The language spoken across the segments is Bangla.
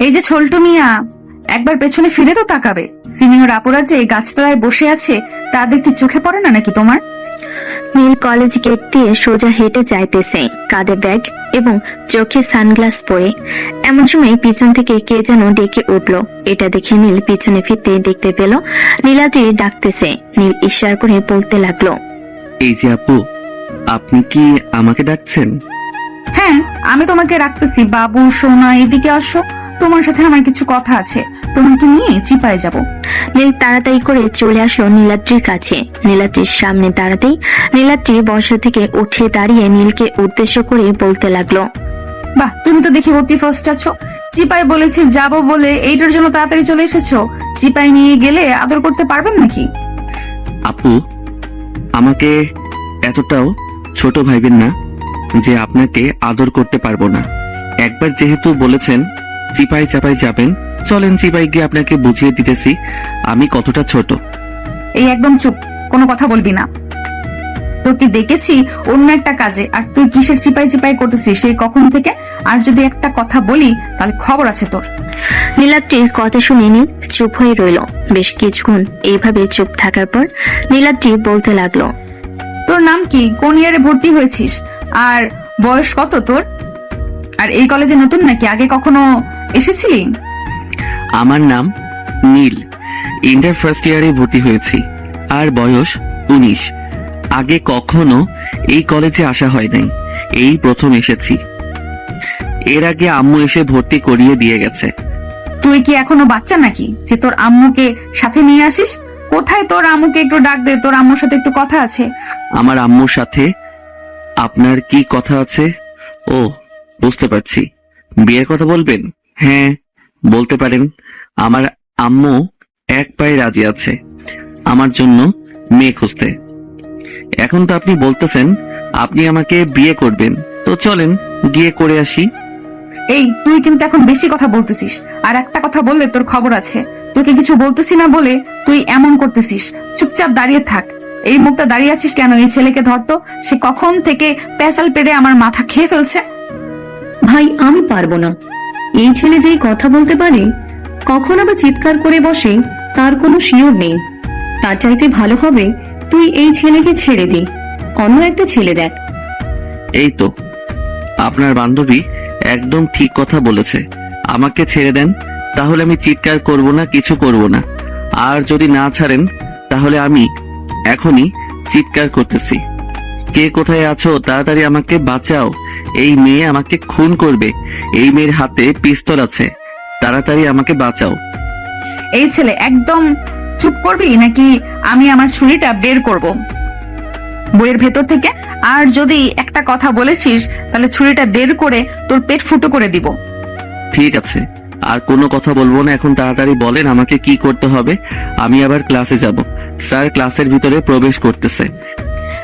এই যে ছোল্টু মিয়া, একবার পেছনে ফিরে তো তাকাবে। সিনিয়র আপুরা যে গাছতলায় বসে আছে তাদের কি চোখে পড়ে না নাকি তোমার? নীল কলেজ গেট দিয়ে সোজা হেঁটে যাইতেছে, কাঁধে ব্যাগ এবং চোখে সানগ্লাস পরে। এমন সময় পিছন থেকে কে যেন ডেকে উঠল। এটা দেখে নীল পিছনে ফিরতে দেখতে পেল নীলাদ্রি ডাকতেছে। নীল ইশারা করে বলতে লাগলো, এই যে আপু, আপনি কি আমাকে ডাকছেন? হ্যাঁ, আমি তোমাকে রাখতেছি। বাবু সোনা, এদিকে আসো, তোমার সাথে আমার কিছু কথা আছে। তোমাকে নিয়ে চিপায় যাব। নীল তাড়াতাড়ি করে চলে আসলো নীলাদ্রির কাছে। নীলাদ্রির সামনে দাঁড়াতেই নীলাদ্রি বসা থেকে উঠে দাঁড়িয়ে নীলকে উদ্দেশ্য করে বলতে লাগলো, বাহ, তুমি তো দেখি অতি ফার্স্ট আছো। চিপায় বলেছি যাব বলে এইটার জন্য তাড়াতাড়ি চলে এসেছো। চিপায় নিয়ে গেলে আদর করতে পারবেন নাকি? আপু, আমাকে এতটাও ছোট ভাইবেন না যে আপনাকে আদর করতে পারবো না। একবার যেহেতু বলেছেন চিপাই চাপাই যাবেন, চলেন চিপাই গিয়ে আপনাকে বুঝিয়ে দিতেছি আমি কতটা ছোট। এই একদম চুপ, কোনো কথা বলবি না। তোকে দেখেছি অন্য একটা কাজে, আর তুই কিসের চিপাই চিপাই করতেছিস সেই কখন থেকে? আর যদি একটা কথা বলি তাহলে খবর আছে তোর। নীলাদ্রির কথা শুনে নীল চুপ হয়ে রইল। বেশ কিছুক্ষণ এইভাবে চুপ থাকার পর নীলাদ্রি বলতে লাগলো, তোর নাম কি? কোন ইয়ারে ভর্তি হয়েছিস? আর বয়স কত তোর? আর এই কলেজে নতুন নাকি? আগে কখনো এসেছিলি? আমার নাম নীল, ইন্টার ফার্স্ট ইয়ারে ভর্তি হয়েছি, আর বয়স 19। আগে কখনো এই কলেজে আসা হয় নাই, এই প্রথম এসেছি। এর আগে আম্মু এসে ভর্তি করিয়ে দিয়ে গেছে। তুই কি এখনো বাচ্চা নাকি যে তোর আম্মুকে সাথে নিয়ে আসিস? কোথায় তোর আম্মুকে একটু ডাক দে, তোর আম্মুর সাথে একটু কথা আছে। আমার আম্মুর সাথে আপনার কি কথা আছে? ও, বুঝতে পারছি, বিয়ের কথা বলবেন। হ্যাঁ, বলতে পারেন। আমার আম্মু এক পায়ে রাজি আছে আমার জন্য মেয়ে খুঁজতে। এখন তো আপনি বলতেছেন আপনি আমাকে বিয়ে করবেন, তো চলেন গিয়ে করে আসি। এই, তুই কিন্তু এখন বেশি কথা বলতেছিস, আর একটা কথা বললে তোর খবর আছে। তোকে কিছু বলতেছি না বলে তুই এমন করতেছিস। চুপচাপ দাঁড়িয়ে থাক। এই মুখটা দাঁড়িয়ে আছিস কেন? এই ছেলেকে ধরতো, সে কখন থেকে পেঁচাল পেড়ে আমার মাথা খেয়ে ফেলছে। ভাই, আমি পারবো না। এই ছেলে যেই কথা বলতে পারে, কখন আবার চিৎকার করে বসে, তার কোনো শিওর নেই। তার চাইতে ভালো হবে তুই এই ছেলেকে ছেড়ে দে, অন্য একটা ছেলে দেখ। এই তো আপনার বান্ধবী একদম ঠিক কথা বলেছে, আমাকে ছেড়ে দেন, তাহলে আমি চিৎকার করব না, কিছু করব না। আর যদি না ছাড়েন তাহলে আমি এখনই চিৎকার করতেছি। কে কোথায় আছো? তাড়াতাড়ি আমাকে বাঁচাও, এই মেয়ে আমাকে খুন করবে, এই মেয়ের হাতে পিস্তল আছে, তাড়াতাড়ি আমাকে বাঁচাও। এই ছেলে, একদম চুপ করবি নাকি আমি আমার ছুরিটা বের করব বইয়ের ভেতর থেকে? আর যদি একটা কথা বলেছিস তাহলে ছুরিটা বের করে তোর পেট ফুটো করে দিব। ঠিক আছে, আর কোনো কথা বলবো না। এখন তাড়াতাড়ি বলেন আমাকে কি করতে হবে, আমি আবার ক্লাসে যাব। স্যার ক্লাসের ভিতরে প্রবেশ করতেছে।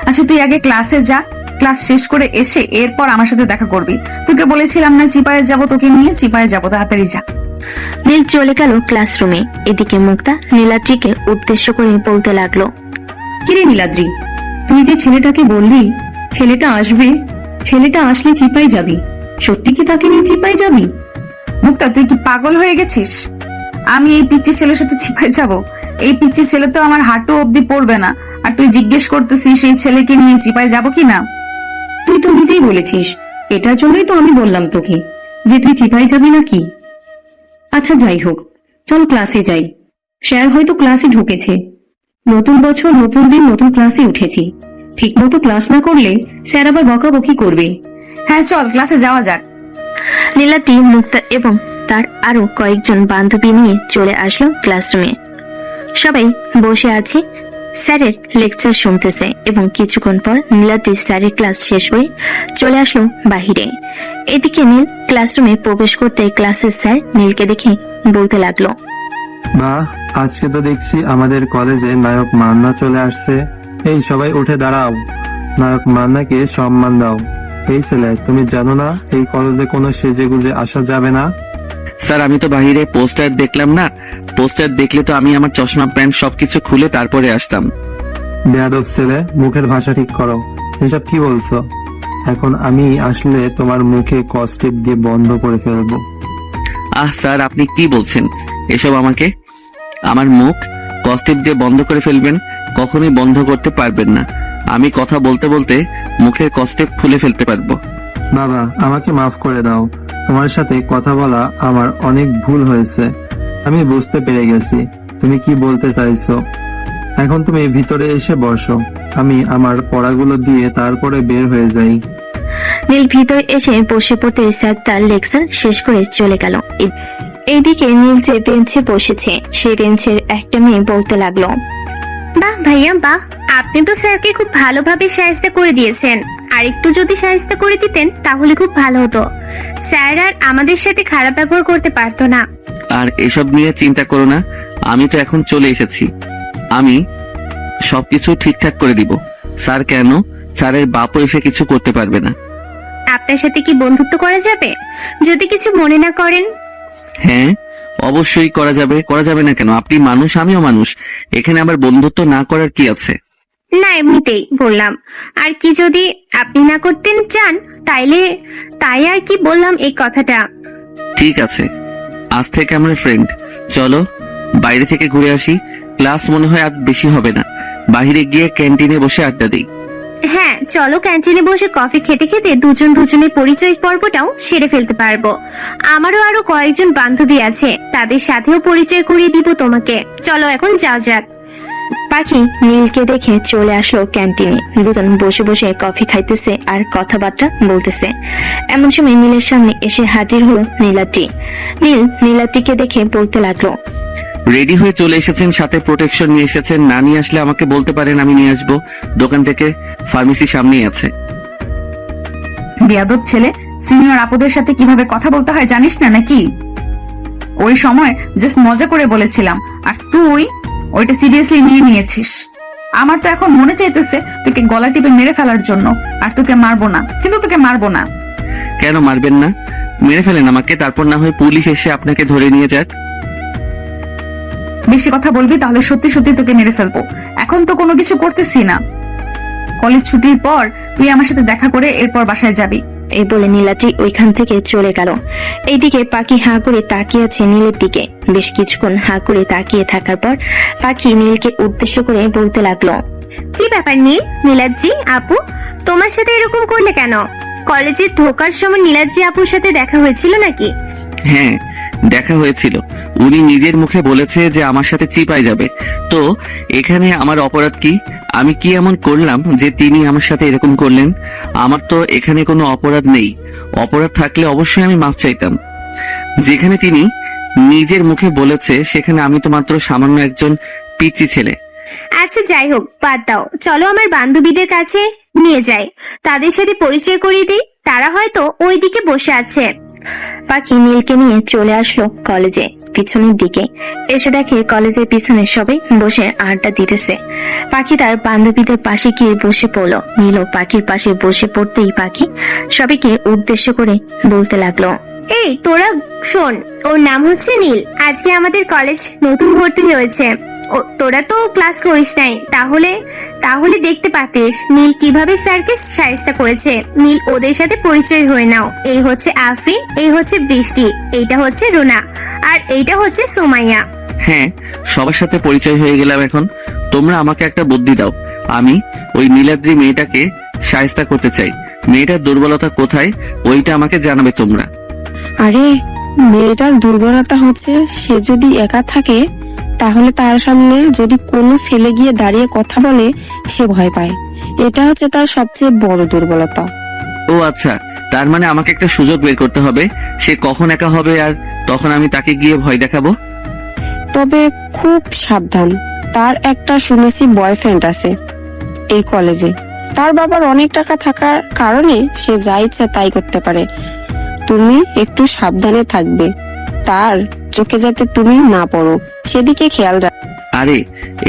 আচ্ছা, তুই আগে ক্লাসে যা, ক্লাস শেষ করে এসে এরপর আমার সাথে দেখা করবি। তোকে বলেছিলাম না চিপায়ে যাব, তোকে নিয়ে চিপায়ে যাব, তাড়াতাড়ি যা। নীল চলে গেল ক্লাসরুমে। এদিকে মুক্তা নীলাদ্রিকে উদ্দেশ্য করে বলতে লাগলো, কিরে নীলাদ্রি, তুই যে ছেলেটাকে বললি ছেলেটা আসবে, ছেলেটা আসলে চিপাই যাবি, সত্যি কি তাকে নিয়ে চিপাই যাবি? মুক্তা, তুই কি পাগল হয়ে গেছিস? আমি এই পিচ্চি ছেলের সাথে চিপায় যাব? এই পিচ্চি ছেলে তো আমার হাঁটু অব্দি পড়বে না, আর তুই জিজ্ঞেস করতেছিস এই ছেলেকে নিয়ে চিপায় যাব কি না? তুই তো নিজেই বলেছিস, এটার জন্যই তো আমি বললাম তোকে যে তুই চিপাই যাবি নাকি। আচ্ছা যাই হোক, চল ক্লাসে যাই। স্যার হয়তো ক্লাসে ঢুকেছে। নতুন বছর, নতুন দিন, নতুন ক্লাসে উঠেছি। ঠিক মতো ক্লাস না করলে স্যার আবার বকাবকি করবে। হ্যাঁ, চল ক্লাসে যাওয়া যাক। নীলাদ্রি মুক্তা এবং তার আরো কয়েকজন বান্ধবী নিয়ে চলে আসলো ক্লাসরুমে। সবাই বসে আছে, স্যারের লেকচার শুনতেছে এবং কিছুক্ষণ পর নীলাদ্রি স্যারের ক্লাস শেষ হয়ে চলে আসলো বাহিরে। এদিকে নীল ক্লাসরুমে প্রবেশ করতে ক্লাসের স্যার নীলকে দেখে বলতে লাগলো, বাহ, আজকে তো দেখছি আমাদের কলেজে নায়ক মান্না চলে আসছে। এই সবাই উঠে দাঁড়াও, নায়ক মান্নাকে সম্মান দাও। এই ছেলে, তুমি জানো না এই কলেজে কোনো সেজে গুজে আসা যাবে না? স্যার, আমি তো বাহিরে পোস্টার দেখলাম না, পোস্টার দেখলে তো আমি আমার চশমা প্যান্ট সবকিছু খুলে তারপরে আসতাম। বেয়াদব ছেলে, মুখের ভাষা ঠিক করো। এসব কি বলছো? এখন আমি আসলে তোমার মুখে কস্টিপ দিয়ে বন্ধ করে ফেলবো। স্যার আপনি কি বলছেন এসব আমাকে? আমার মুখ কস্টেপ দিয়ে বন্ধ করে ফেলবেন? কখনোই বন্ধ করতে পারবেন না। আমি কথা বলতে বলতে মুখের কস্টেপ খুলে ফেলতে পারবো। বাবা, আমাকে মাফ করে দাও। তোমার সাথে কথা বলা আমার অনেক ভুল হয়েছে। আমি বুঝতে পেরে গেছি তুমি কি বলতে চাইছো। এখন তুমি ভিতরে এসে বসো, আমি আমার পড়াগুলো দিয়ে তারপরে বের হয়ে যাই। নীল ভিতরে এসে বসে পড়তে স্যার তার লেকচার শেষ করে চলে গেল। এইদিকে নীল যে বেঞ্চে বসেছে সেই বেঞ্চের একটা মেয়ে বলতে লাগলো, বাহ ভাইয়া বাহ, আপনি তো স্যারকে খুব ভালোভাবে সাহায্য করে দিয়েছেন। আর একটু যদি সাহায্য করে দিতেন তাহলে খুব ভালো হতো। স্যার আর আমাদের সাথে খারাপ ব্যবহার করতে পারতো না। আর এসব নিয়ে চিন্তা করো না, আমি তো এখন চলে এসেছি। আমি সবকিছু ঠিকঠাক করে দিব। স্যার কেন, স্যারের বাপও এসে কিছু করতে পারবে না। আপনার সাথে কি বন্ধুত্ব করা যাবে? যদি কিছু মনে না করেন। হ্যাঁ অবশ্যই করা যাবে, করা যাবে না কেন? আপনি মানুষ, আমিও মানুষ, এখানে আবার বন্ধুত্ব না করার কি আছে? না এমনিতেই বললাম। আর কি যদি আপনি না করতেন চান তাই আর কি বললাম এই কথাটা। ঠিক আছে, আজ থেকে আমরা ফ্রেন্ড। চলো বাইরে থেকে ঘুরে আসি। ক্লাস মনে হয় আর বেশি হবে না, বাইরে গিয়ে ক্যান্টিনে বসে আড্ডা দিই। হ্যাঁ চলো, ক্যান্টিনে বসে কফি খেতে খেতে দুজনের পরিচয় পর্বটাও সেরে ফেলতে পারবো। আমারও আরো কয়েকজন বান্ধবী আছে, তাদের সাথেও পরিচয় করিয়ে দিব তোমাকে। চলো এখন যাও যাক। পাখি নীলকে দেখে চলে আসলো ক্যান্টিনে। দুজন বসে বসে কফি খাইতেছে আর কথাবার্তা বলতেছে। এমন সময় নীলের সামনে এসে হাজির হলো নীলাদ্রি। নীল নীলাদ্রিকে দেখে বলতে লাগলো, রেডি হয়ে চলে এসেছেন, সাথে প্রোটেকশন নিয়ে এসেছেন। না নিয়ে আসলে আমাকে বলতে পারেন, আমি নিয়ে আসবো। দোকান থেকে ফার্মেসি সামনেই আছে। বেয়াদব ছেলে, সিনিয়র আপুদের সাথে কিভাবে কথা বলতে হয় জানিস না নাকি? ওই সময় জাস্ট মজা করে বলেছিলাম, আর তুই ওইটা সিরিয়াসলি নিয়ে নিয়েছিস। আমার তো এখন মনে চাইতেছে তোকে গলা টিপে মেরে ফেলার জন্য। আর তোকে মারবো না, কিন্তু তোকে মারবো না। কেন মারবেন না? মেরে ফেলেন আমাকে, তারপর না হয় পুলিশ এসে আপনাকে ধরে নিয়ে যাক। বেশি কথা বলবি তাহলে সত্যি সত্যি তোকে মেরে ফেলবো। এখন তো কোনো কিছু করতেছি না। কলেজ ছুটির পর তুই আমার সাথে দেখা করে এরপর বাসায় যাবি। এই বলে নীলাদ্রি ওইখান থেকে চলে গেল। এইদিকে পাখি হাঁ করে তাকিয়ে আছে নীলের দিকে। বেশ কিছুক্ষণ হাঁ করে তাকিয়ে থাকার পর পাখি নীলকে উদ্দেশ্য করে বলতে লাগলো, কি ব্যাপার নীলাদ্রি আপু, তোমার সাথে এরকম করলে কেন? কলেজে ঢোকার সময় নীলাদ্রি আপুর সাথে দেখা হয়েছিল নাকি? হ্যাঁ দেখা হয়েছিল। উনি নিজের মুখে বলেছে যে আমার সাথে চিপাই যাবে। তো এখানে আমার অপরাধ কি? আমি কি এমন করলাম যে তিনি আমার সাথে এরকম করলেন? আমার তো এখানে কোনো অপরাধ নেই। অপরাধ থাকলে অবশ্যই আমি মাফ চাইতাম। যেখানে তিনি নিজের মুখে বলেছে সেখানে আমি তো মাত্র সামান্য একজন পিচ্চি ছেলে। আচ্ছা যাই হোক, বাদ দাও। চলো আমার বান্ধবীদের কাছে নিয়ে যাই, তাদের সাথে পরিচয় করিয়ে দিই। তারা হয়তো ওইদিকে বসে আছে। পাখি নীলকে নিয়ে চলে আসলো কলেজে পিছনের দিকে। এসে দেখে কলেজের পিছনে সবাই বসে আড্ডা দিতেছে। পাখি তার বান্ধবীদের পাশে গিয়ে বসে পড়লো। নীলও পাখির পাশে বসে পড়তেই পাখি সবাইকে উদ্দেশ্য করে বলতে লাগলো, এই তোরা শোন, ওর নাম হচ্ছে নীল। আজকে আমাদের কলেজ নতুন ভর্তি হয়েছে। তোরা তো ক্লাস করিস নাই, তাহলে দেখতে পাতিস নীল কিভাবে স্যারকে সাহায্য করেছে। নীল ওদের সাথে পরিচয় হয়ে নাও। এই হচ্ছে আফরিন, এই হচ্ছে বৃষ্টি, এইটা হচ্ছে রুনা, আর এইটা হচ্ছে সুমাইয়া। হ্যাঁ সবার সাথে পরিচয় হয়ে গেলাম। এখন তোমরা আমাকে একটা বুদ্ধি দাও। আমি ওই নীলাদ্রি মেয়েটাকে শায়েস্তা করতে চাই। মেয়েটার দুর্বলতা কোথায় ওইটা আমাকে জানাবে তোমরা। আরে মেয়েটার দুর্বলতা হচ্ছে সে যদি একা থাকে তাহলে তার সামনে যদি কোনো ছেলে গিয়ে দাঁড়িয়ে কথা বলে সে ভয় পায়। এটা হচ্ছে তার সবচেয়ে বড় দুর্বলতা। ও আচ্ছা, তার মানে আমাকে একটা সুযোগ বের করতে হবে। সে কখন একা হবে আর তখন আমি তাকে গিয়ে ভয় দেখাবো। তবে খুব সাবধান, তার একটা শুনেছি বয়ফ্রেন্ড আছে এই কলেজে। তার বাবার অনেক টাকা থাকার কারণে সে যা ইচ্ছা তাই করতে পারে। তুমি একটু সাবধানে থাকবে, তার চোখে যাতে তুমি না পড়ো সেদিকে খেয়াল রাখ। আরে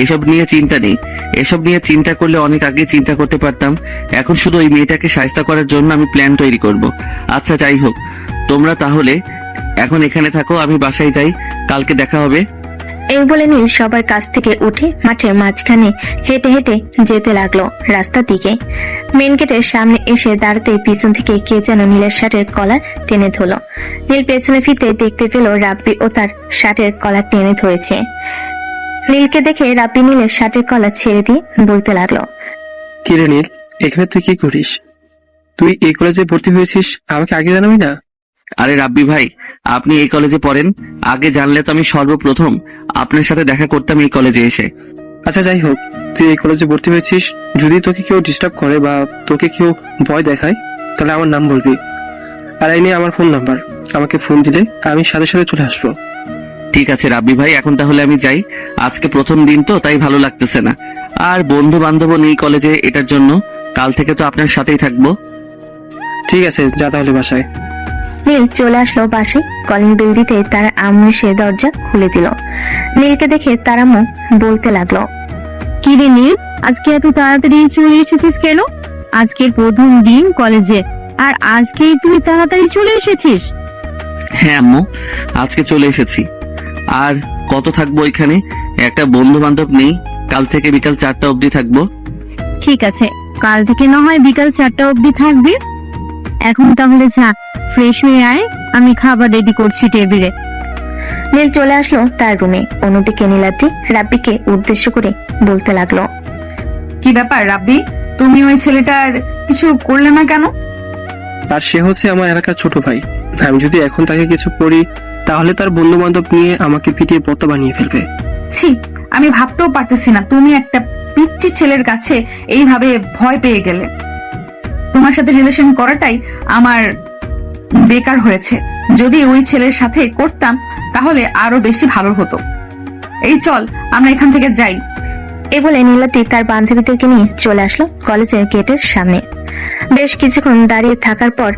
এসব নিয়ে চিন্তা নেই। এসব নিয়ে চিন্তা করলে অনেক আগে চিন্তা করতে পারতাম। এখন শুধু ওই মেয়েটাকে সাহায্য করার জন্য আমি প্ল্যান তৈরি করব। আচ্ছা যাই হোক, তোমরা তাহলে এখন এখানে থাকো, আমি বাসায় যাই। কালকে দেখা হবে। এই বলে নীল সবার কাছ থেকে উঠে মাঠের মাঝখানে হেঁটে হেঁটে যেতে লাগলো রাস্তার দিকে। মেন গেটের সামনে এসে দাঁড়াতে পিছন থেকে কে যেন নীলের শার্টের কলার টেনে ধরলো। নীল পেছনে ফিরতে দেখতে পেল রাব্বি ও তার শার্টের কলার টেনে ধরেছে। নীলকে দেখে রাব্বি নীলের শার্টের কলার ছেড়ে দিয়ে বলতে লাগলো, কিরে নীল, এখানে তুই কি করিস? তুই এই কলেজে ভর্তি হয়েছিস, আমাকে আগে জানাবি না? আরে রাব্বি ভাই, আপনি এই কলেজে পড়েন, আগে জানলে তো আমি সর্বপ্রথম আপনার সাথে দেখা করতাম এই কলেজে এসে। আচ্ছা যাই হোক, তুই এই কলেজে ভর্তি হয়েছিস, যদি তোকে কেউ ডিস্টার্ব করে বা তোকে কেউ ভয় দেখায় তাহলে আমার নাম বলবি, আর এই নিয়ে আমার ফোন নাম্বার, আমাকে ফোন দিলে আমি সাথে সাথে চলে আসবো। ঠিক আছে রাব্বি ভাই, এখন তাহলে আমি যাই, আজকে প্রথম দিন তো তাই ভালো লাগতেছে না, আর বন্ধু বান্ধব নেই কলেজে, এটার জন্য কাল থেকে তো আপনার সাথেই থাকবো। ঠিক আছে, যা তাহলে বাসায়। নীল চলে আসলো বাসে। কলিং বেল দিতে তার আম্মু সে দরজা খুলে দিল। নীলকে দেখে তার আম্মু বলতে লাগলো, কি রে নীল, আজকে এত তাড়াতাড়ি চলে এসেছিস কেন? আজকের প্রথম দিন কলেজে, আর আজকেই তুই তাড়াতাড়ি চলে এসেছিস? হ্যাঁ আম্মু, আজকে চলে এসেছি। আর কত থাকবো এখানে, একটা বন্ধু বান্ধব নেই, কাল থেকে বিকাল 4টা অবধি থাকবো। ঠিক আছে, কাল থেকে না হয় বিকাল 4টা অবধি থাকবি। এখন তাহলে যা, ফ্রেশ হয়ে আয়, আমি খাবার রেডি করছি টেবিলে। নীল চলে আসলো তার রুমে। অন্যদিকে নীলাদ্রি রাব্বিকে উদ্দেশ্য করে বলতে লাগলো, কি ব্যাপার রাব্বি, তুমি ওই ছেলেটার কিছু করলে না কেন? আর সে হচ্ছে আমার এলাকার ছোট ভাই, আমি যদি এখন তাকে কিছু করি তাহলে তার বন্ধু বান্ধব নিয়ে আমাকে পিটিয়ে পত্তা বানিয়ে ফেলবে। ছি, আমি ভাবতেও পারতেছি না তুমি একটা পিচ্চি ছেলের কাছে এইভাবে ভয় পেয়ে গেলে। তোমার সাথে রিলেশন করাটাই আমার বেকার হয়েছে, যদি ওই ছেলের সাথে করতাম তাহলে আরো বেশি ভালো হতো। এই চল আমরা এখান থেকে যাই। এ বলে নীলাদ্রি তার বান্ধবীদেরকে নিয়ে চলে আসলো কলেজের গেটের সামনে। বেশ কিছুক্ষণ দাঁড়িয়ে থাকার পর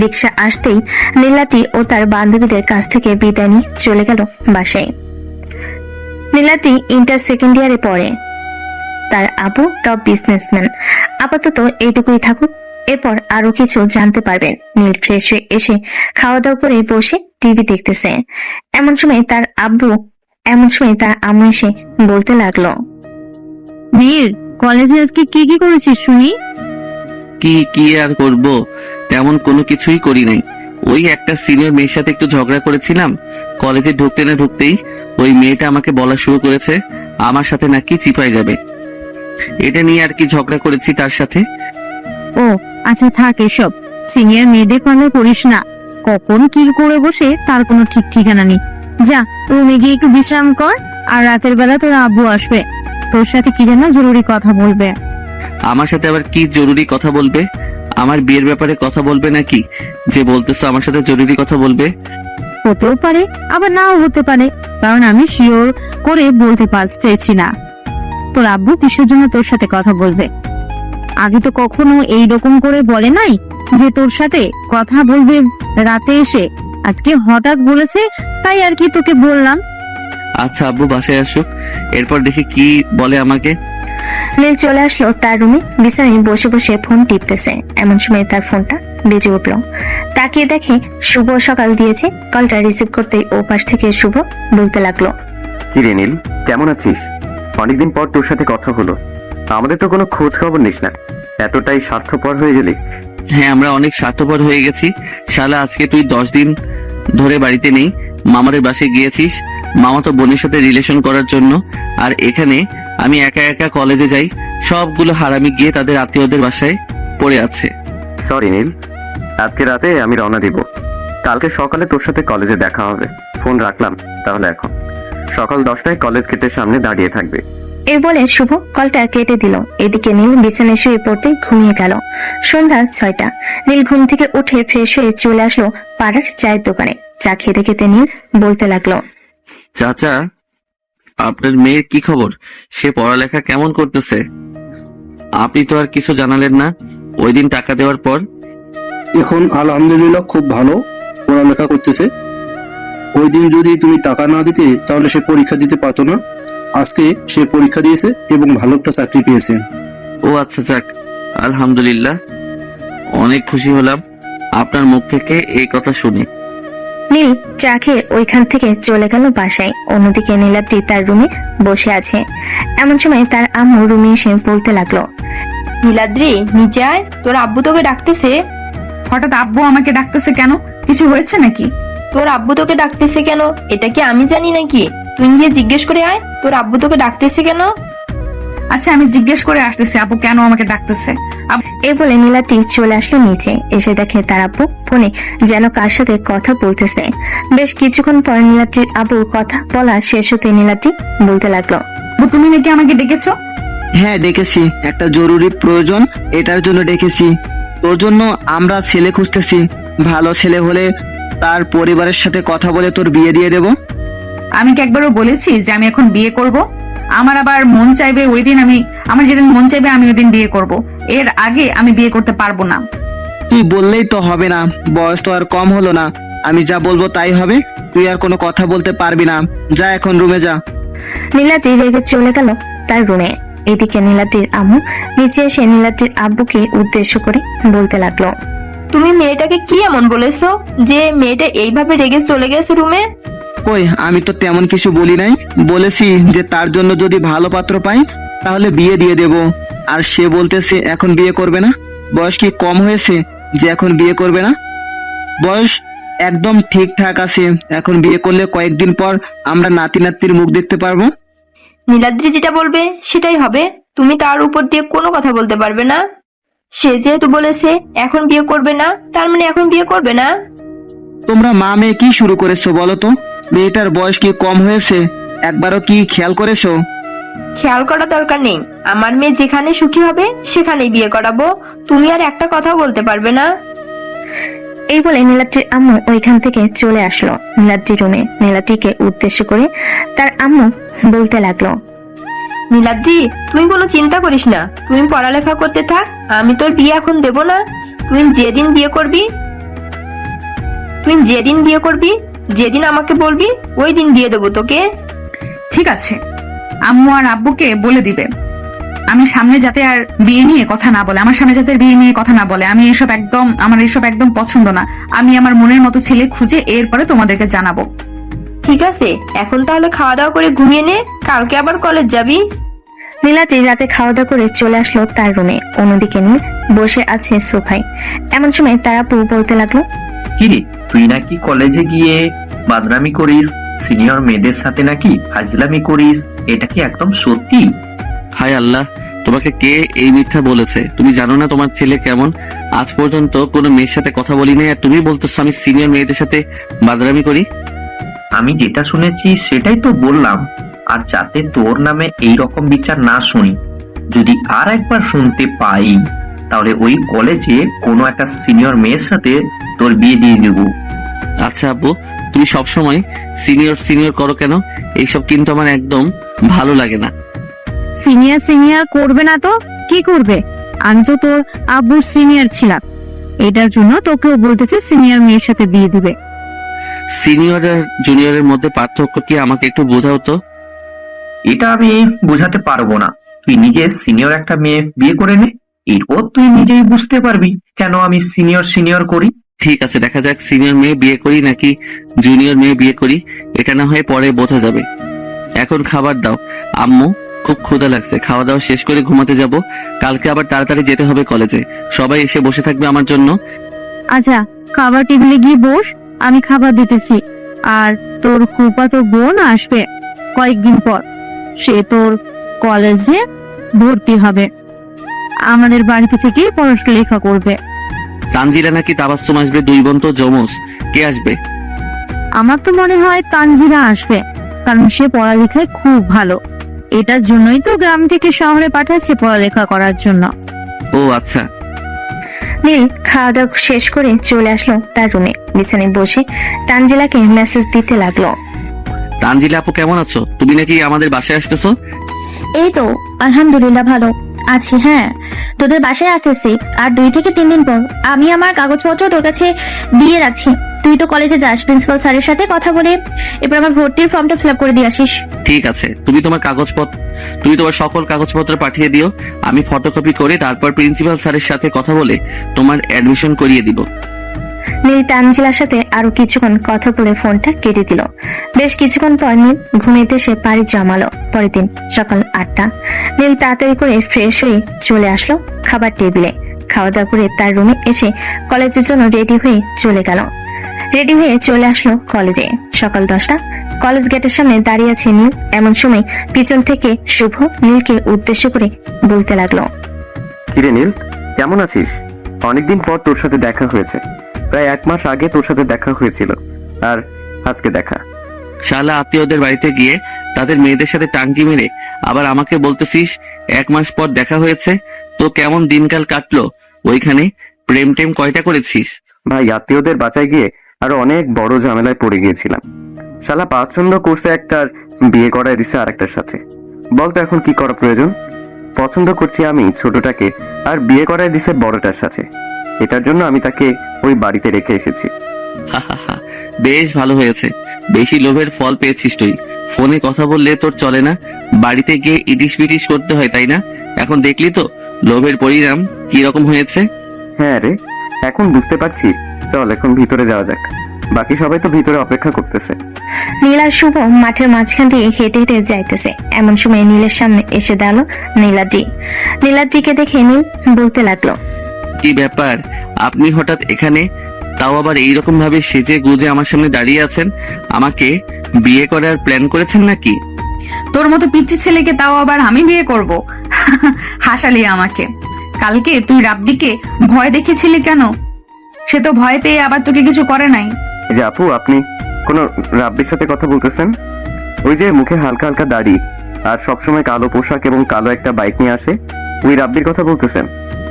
রিক্সা আসতেই নীলাদ্রি ও তার বান্ধবীদের কাছ থেকে বিদায় নিয়ে চলে গেল বাসায়। নীলাদ্রি ইন্টার সেকেন্ড ইয়ারে পড়ে, তার আবু টপ বিজনেসম্যান। আপাতত এইটুকুই থাকুক, এরপর আরো কিছু জানতে পারবেন। নীল ফ্রেশ হয়ে এসে খাওয়া দাওয়া করে বসে টিভি দেখতেছে। এমন সময় তার আম্মু এসে বলতে লাগলো, নীল, কলেজে আজকে কি কি করেছিস শুনি? কি আর করব, তেমন কোনো কিছুই করি নাই। ওই একটা সিনিয়র মেয়ের সাথে একটু ঝগড়া করেছিলাম, কলেজে ঢুকতে না ঢুকতেই ওই মেয়েটা আমাকে বলা শুরু করেছে আমার সাথে নাকি চিপায় যাবে। এটা নিয়ে আর কি ঝগড়া করেছি তার সাথে। ও আচ্ছা, থাক এসব, সিনিয়র মেয়েদের পাল্লায় পড়িস না। কখন কি করে বসে তার কোনো ঠিক ঠিকানা নেই। যা, রুমে গিয়ে একটু বিশ্রাম কর, আর রাতের বেলা তোর আব্বু আসবে, তোর সাথে কি যেন জরুরি কথা বলবে। আমার সাথে আবার কি জরুরি কথা বলবে? আমার বিয়ের ব্যাপারে কথা বলবে নাকি, যে বলতেছো আমার সাথে জরুরি কথা বলবে? হতেও পারে, আবার নাও হতে পারে, কারণ আমি শিওর করে বলতে পারছি না তোর আব্বু কিসের জন্য তোর সাথে কথা বলবে। আগে তো কখনো এইরকম করে বলে নাই যে তোর সাথে কথা বলবে রাতে এসে। আজকে হঠাৎ বলেছে, তাই আর কি তোকে বললাম। আচ্ছা আব্বু বাসায় আসুক, এরপর দেখি কি বলে আমাকে। নীল চলে আসলো তার রুমে। বিছানায় বসে বসে ফোন টিপতেছে। এমন সময় তার ফোনটা বেজে উঠলো। তাকিয়ে দেখে শুভ সকাল দিয়েছে। কলটা রিসিভ করতেই ও পাশ থেকে শুভ বলতে লাগলো, কি রে নীল, কেমন আছিস? অনেকদিন পর তোর সাথে কথা হলো, আমাদের তো কোনো খোঁজ খবর নিস না, এতটাই স্বার্থপর হয়ে গেলি। হ্যাঁ, আমরা অনেক স্বার্থপর হয়ে গেছি শালা। আজকে তুই 10 দিন ধরে বাড়িতে নেই, মামাদের বাসায় গিয়েছিস মামাতো বোনের সাথে রিলেশন করার জন্য, আর এখানে আমি একা একা কলেজে যাই, সবগুলো হারামি গিয়ে তাদের আত্মীয়দের বাসায় পড়ে আছে। সরি নীল, আজকে রাতে আমি রওনা দিব, কালকে সকালে তোর সাথে কলেজে দেখা হবে। ফোন রাখলাম তাহলে, এখন সকাল 10টায় কলেজ গেটের সামনে দাঁড়িয়ে থাকবে। এই বলে শুভ কলটা কেটে দিল। এদিকে নীল বিছানায় শুয়ে পড়তে ঘুমিয়ে গেল। সন্ধ্যা 6টা। নীল ঘুম থেকে উঠে ফ্রেশ হয়ে চলে আসলো পাড়ার চায়ের দোকানে। চা খেতে খেতে নীল বলতে লাগলো, চাচা, আপনার মেয়ের কি খবর? সে পড়ালেখা কেমন করতেছে? আপনি তো আর কিছু জানালেন না ওই দিন টাকা দেওয়ার পর। এখন আলহামদুলিল্লাহ খুব ভালো পড়ালেখা করতেছে। ওই দিন যদি তুমি টাকা না দিতে তাহলে সে পরীক্ষা দিতে পারতো না। আজকে সে পরীক্ষা দিয়েছে এবং ভালো একটা চাকরি পেয়েছে। ও আচ্ছা, যাক আলহামদুলিল্লাহ, অনেক খুশি হলাম আপনার মুখ থেকে এই কথা শুনে। নীল চা খেয়ে ওইখান থেকে চলে গেল বাসায়। অন্যদিকে নীলাদ্রি তার রুমে বসে আছে। এমন সময় তার আম্মু রুমে এসে বলতে লাগলো, নীলাদ্রি নিচে আয়, তোর আব্বু তোকে ডাকতেছে। হঠাৎ আব্বু আমাকে ডাকতেছে কেন? কিছু হয়েছে নাকি? তোর আব্বু তোকে ডাকতেছে কেন এটা কি আমি জানি নাকি? তুই গিয়ে জিজ্ঞেস করে আয়, তোর আব্বু তোকে ডাকতেছে কেন। আচ্ছা, আমি জিজ্ঞেস করে আসতেছি আব্বু কেন আমাকে ডাকতেছে। এই বলে নীলাদ্রি চলে আসলো নিচে। এসে দেখে তার আব্বু ফোনে যেন কার সাথে কথা বলতেছে। বেশ কিছুক্ষণ পর নীলাদ্রির আব্বুর কথা বলা শেষ হতে নীলাদ্রি বলতে লাগলো, আব্বু, তুমি নাকি আমাকে ডেকেছো? হ্যাঁ ডেকেছি, একটা জরুরি প্রয়োজন, এটার জন্য ডেকেছি। তোর জন্য আমরা ছেলে খুঁজতেছি। ভালো ছেলে হলে তার পরিবারের সাথে কথা বলে তোর বিয়ে দিয়ে দেব। আমি কি একবারও বলেছি যে আমি এখন বিয়ে করব? আমার আবার মন চাইবে ওই দিন আমার যেদিন মন চাইবে আমি ওই দিন বিয়ে করব। এর আগে আমি বিয়ে করতে পারবো না। তুই বললেই তো হবে না, বয়স তো আর কম হলো না। আমি যা বলবো তাই হবে, তুই আর কোনো কথা বলতে পারবি না। যা এখন রুমে যা। নীলাদ্রি রেগে চলে গেল তার রুমে। এদিকে নীলাদ্রির আম্মু নিচে এসে নীলাদ্রির আব্বুকে উদ্দেশ্য করে বলতে লাগলো, তুমি মেয়েটাকে কি এমন বলেছো যে মেয়েটা এইভাবে রেগে চলে গেছে রুমে? কই, আমি তো তেমন কিছু বলি নাই। বলেছি যে তার জন্য যদি ভালো পাত্র পাই তাহলে বিয়ে দিয়ে দেব। আর সে বলতেছে এখন বিয়ে করবে না। বয়স কি কম হয়েছে যে এখন বিয়ে করবে না? বয়স একদম ঠিকঠাক আছে। এখন বিয়ে করলে কয়েকদিন পর আমরা নাতি নাতনির মুখ দেখতে পারবো। নীলাদ্রি যেটা বলবে সেটাই হবে, তুমি তার উপর দিয়ে কোনো কথা বলতে পারবে না। সে যেহেতু বলেছে এখন বিয়ে করবে না, তার মানে এখন বিয়ে করবে না। তোমরা মা মেয়ে কি শুরু করেছো বলো তো? মেয়েটার বয়স কি কম হয়েছে? একবারও কি খেয়াল করেছো? খেয়াল করা দরকার নেই, আমার মেয়ে যেখানে সুখী হবে সেখানেই বিয়ে করাবো। তুমি আর একটা কথাও বলতে পারবে না। এই বলে নীলাদ্রির আম্মু ওইখান থেকে চলে আসলো নীলাদ্রির রুমে। নীলাদ্রিকে উদ্দেশ্য করে তার আম্মু বলতে লাগলো, নীলাদ্রি, তুই কোনো চিন্তা করিস না, তুমি পড়ালেখা করতে থাক। আমি তোর বিয়ে এখন দেব না। তুই যেদিন বিয়ে করবি যেদিন আমাকে বলবি ওই দিন বিয়ে দেবো তোকে। ঠিক আছে, আম্মু আর আব্বুকে বলে দিবে আমি সামনে যাতে আর বিয়ে নিয়ে কথা না বলে, আমার সামনে যাতে বিয়ে নিয়ে কথা না বলে। আমার এসব একদম পছন্দ না। আমি আমার মনের মতো ছেলে খুঁজে এরপরে তোমাদেরকে জানাবো। ঠিক আছে, এখন তাহলে খাওয়া দাওয়া করে ঘুমিয়ে নে, কালকে আবার কলেজ যাবি। নীলাদ্রি রাতে খাওয়া দাওয়া করে চলে আসলো তার রুমে। অন্যদিকে নীল বসে আছে সোফায়। এমন সময় তার আব্বু বলতে লাগলো, কিরে, তুই নাকি কলেজে গিয়ে বাদরামি করিস, সিনিয়র মেয়েদের সাথে নাকি ফাজলামি করিস, এটা কি একদম সত্যি? হায় আল্লাহ, তোমাকে কে এই মিথ্যা বলেছে? তুমি জানো না তোমার ছেলে কেমন? আজ পর্যন্ত কোনো মেয়ের সাথে কথা বলি নাই, আর তুমি বলতেছো আমি সিনিয়র মেয়েদের সাথে বাদরামি করি। আমি যেটা শুনেছি সেটাই তো বললাম। আর যাতে তোর নামে এই রকম বিচার না শুনি, যদি আর একবার শুনতে পাই তাহলে ওই কলেজে কোনো একটা সিনিয়র মেয়ের সাথে তোর বিয়ে দিয়ে দেবো। আচ্ছা আব্বু, তুমি সবসময় সিনিয়র করো কেন? এইসব কিন্তু আমার একদম ভালো লাগে না। সিনিয়র করবে না তো কি করবে? আমি তো তোর আব্বুর সিনিয়র ছিলাম, এটার জন্য তোকেও বলতেছে সিনিয়র মেয়ের সাথে বিয়ে দিবে। সিনিয়র আর জুনিয়রের মধ্যে পার্থক্য কি আমাকে একটু বোঝাও তো। এটা আমি বোঝাতে পারবো না। তুই নিজে সিনিয়র একটা মেয়ে বিয়ে করে নে, এরপর তুই নিজেই বুঝতে পারবি কেন আমি সিনিয়র করি। ঠিক আছে, দেখা যাক সিনিয়র মেয়ে বিয়ে করি নাকি জুনিয়র মেয়ে বিয়ে করি, এটা না হয় পরে বোঝা যাবে। এখন খাবার দাও আম্মু, খুব ক্ষুধা লাগছে। খাওয়া দাওয়া শেষ করে ঘুমাতে যাব। কালকে আবার তাড়াতাড়ি যেতে হবে কলেজে। সবাই এসে বসে থাকবে আমার জন্য। আচ্ছা, খাবার টেবিলে গিয়ে বস, আমি খাবার দিতেছি। আর তোর ফুফাতো বোন আসবে কয়েকদিন পর, সে তোর কলেজে ভর্তি হবে, আমাদের বাড়িতে থেকে পড়ালেখা করবে। তানজিলা নাকি তাবাসসুম আসবে, দুই বোন তো জমজ। কে আসবে? আমার তো মনে হয় তানজিরা আসবে, কারণ সে পড়ালেখায় খুব ভালো। এটার জন্যই তো গ্রাম থেকে শহরে পাঠাচ্ছে পড়ালেখা করার জন্য। ও আচ্ছা। নীল খাওয়া দাওয়া শেষ করে চলে আসলো তার রুমে। বিছানায় বসে তানজিলাকে মেসেজ দিতে লাগলো, তানজিলা আপু কেমন আছো? তুমি নাকি আমাদের বাসায় আসতেছো? এই তো আলহামদুলিল্লাহ ভালো আছি। হ্যাঁ, তোদের বাসায় আসতেছি আর 2 থেকে 3 দিন পর। আমি আমার কাগজপত্র তোর কাছে দিয়ে রাখছি, তুই তো কলেজে যাস, প্রিন্সিপাল স্যারের সাথে কথা বলে এরপর আমার ভর্তির ফর্মটা ফিল আপ করে দিয়ে আসিস। ঠিক আছে, তুমি তোমার সকল কাগজপত্র পাঠিয়ে দিও, আমি ফটোকপি করে তারপর প্রিন্সিপাল স্যারের সাথে কথা বলে তোমার অ্যাডমিশন করিয়ে দিব। নীল তানজিলার সাথে আরো কিছুক্ষণ কথা বলে ফোনটা কেটে দিল। বেশ কিছুক্ষণ পর নীল ঘুমিয়ে এসে পাড়ি জমালো। পরের দিন সকাল 8টা। নীল তাড়াতাড়ি করে ফ্রেশ হয়ে চলে আসলো খাবার টেবিলে। খাওয়া দাওয়া করে তার রুমে এসে কলেজের জন্য রেডি হয়ে চলে গেল। রেডি হয়ে চলে আসলো কলেজে। সকাল 10টা। কলেজ গেটের সামনে দাঁড়িয়ে আছে নীল। এমন সময় পিছন থেকে শুভ নীলকে উদ্দেশ্য করে বলতে লাগলো, কিরে নীল, কেমন আছিস? অনেকদিন পর তোর সাথে দেখা হয়েছে। প্রায় 1 মাস আগে তোর সাথে দেখা হয়েছিল, আর আজকে দেখা। শালা আত্মীয়দের বাড়িতে গিয়ে তাদের মেয়েদের সাথে টাঙ্কি মেরে আবার আমাকে বলতেছিস 1 মাস পর দেখা হয়েছে। তো কেমন দিনকাল কাটলো ওইখানে? প্রেম টেম কয়টা করেছিস? ভাই, আত্মীয়দের বাঁচায় গিয়ে আরো অনেক বড় ঝামেলায় পড়ে গিয়েছিলাম। শালা পছন্দ করছে একটার, বিয়ে করায় দিছে আরেকটার সাথে। বলতো এখন কি করা প্রয়োজন? পছন্দ করছি আমি ছোটটাকে, আর বিয়ে করায় দিছে বড়টার সাথে। এটার জন্য আমি তাকে ওই বাড়িতে রেখে এসেছি। হাহাহা, বেশ ভালো হয়েছে। বেশি লোভের ফল পেয়েছিস তুই। ফোনে কথা বললে তোর চলে না, বাড়িতে গিয়ে ইটিস পিটিস করতে হয়, তাই না? এখন দেখলি তো লোভের পরিণাম কি রকম হয়েছে। হ্যাঁ রে, এখন বুঝতে পারছি। চল এখন ভিতরে যাওয়া যাক, বাকি সবাই তো ভিতরে অপেক্ষা করতেছে। নীল আর শুভ মাঠের মাঝখান দিয়ে হেঁটে হেঁটে যাইতেছে। এমন সময় নীলের সামনে এসে দাঁড়ালো নীলাদ্রি। নীলাদ্রিকে দেখে নীল বলতে লাগলো, কি ব্যাপার, আপনি হঠাৎ এখানে? তাও আবার এইরকম ভাবে সেজে গুজে আমার সামনে দাঁড়িয়ে আছেন। আমাকে বিয়ে করার প্ল্যান করেছেন নাকি? তোর মতো পিচ্চি ছেলেকে তাও আবার আমি বিয়ে করব? হাসালি আমাকে। কালকে তুই রাব্বিকে ভয় দেখেছিলি কেন? সে তো ভয় পেয়ে আবার তোকে কিছু করে নাই। এই যে আপু, আপনি কোন রাব্বির সাথে কথা বলতেছেন? ওই যে মুখে হালকা হালকা দাড়ি আর সবসময় কালো পোশাক এবং কালো একটা বাইক নিয়ে আসে, ওই রাব্বির কথা বলতেছেন?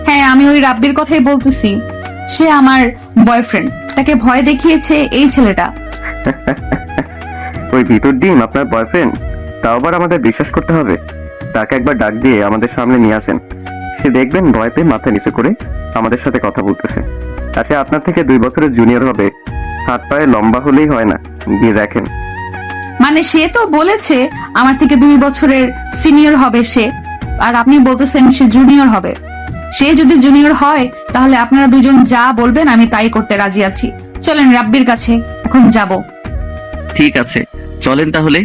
হ্যাঁ, আমি ওই রাব্বির কথাই বলতেছি। সে আমার বয়ফ্রেন্ড। তাকে ভয় দেখিয়েছে এই ছেলেটা। ওই ভিতর ডিম আপনার বয়ফ্রেন্ড? তাও আবার আমাদের বিশ্বাস করতে হবে? তাকে একবার ডাক দিয়ে আমাদের সামনে নিয়ে আসেন। সে দেখবেন ভয় পেয়ে মাথা নিচু করে আমাদের সাথে কথা বলতেছে। আচ্ছা, আপনার থেকে 2 বছরের জুনিয়র হবে, হাত পায়ে লম্বা হলেই হয় না, গিয়ে দেখেন। মানে সে তো বলেছে আমার থেকে 2 বছরের সিনিয়র হবে সে, আর আপনি বলতেছেন সে জুনিয়র হবে। সে যদি জুনিয়র হয় তাহলে আপনারা দুজন যা বলবেন আমি তাই করতে রাজি আছি। চলেন রাব্বির কাছে, এখন যাব। ঠিক আছে, চলেন তাহলে।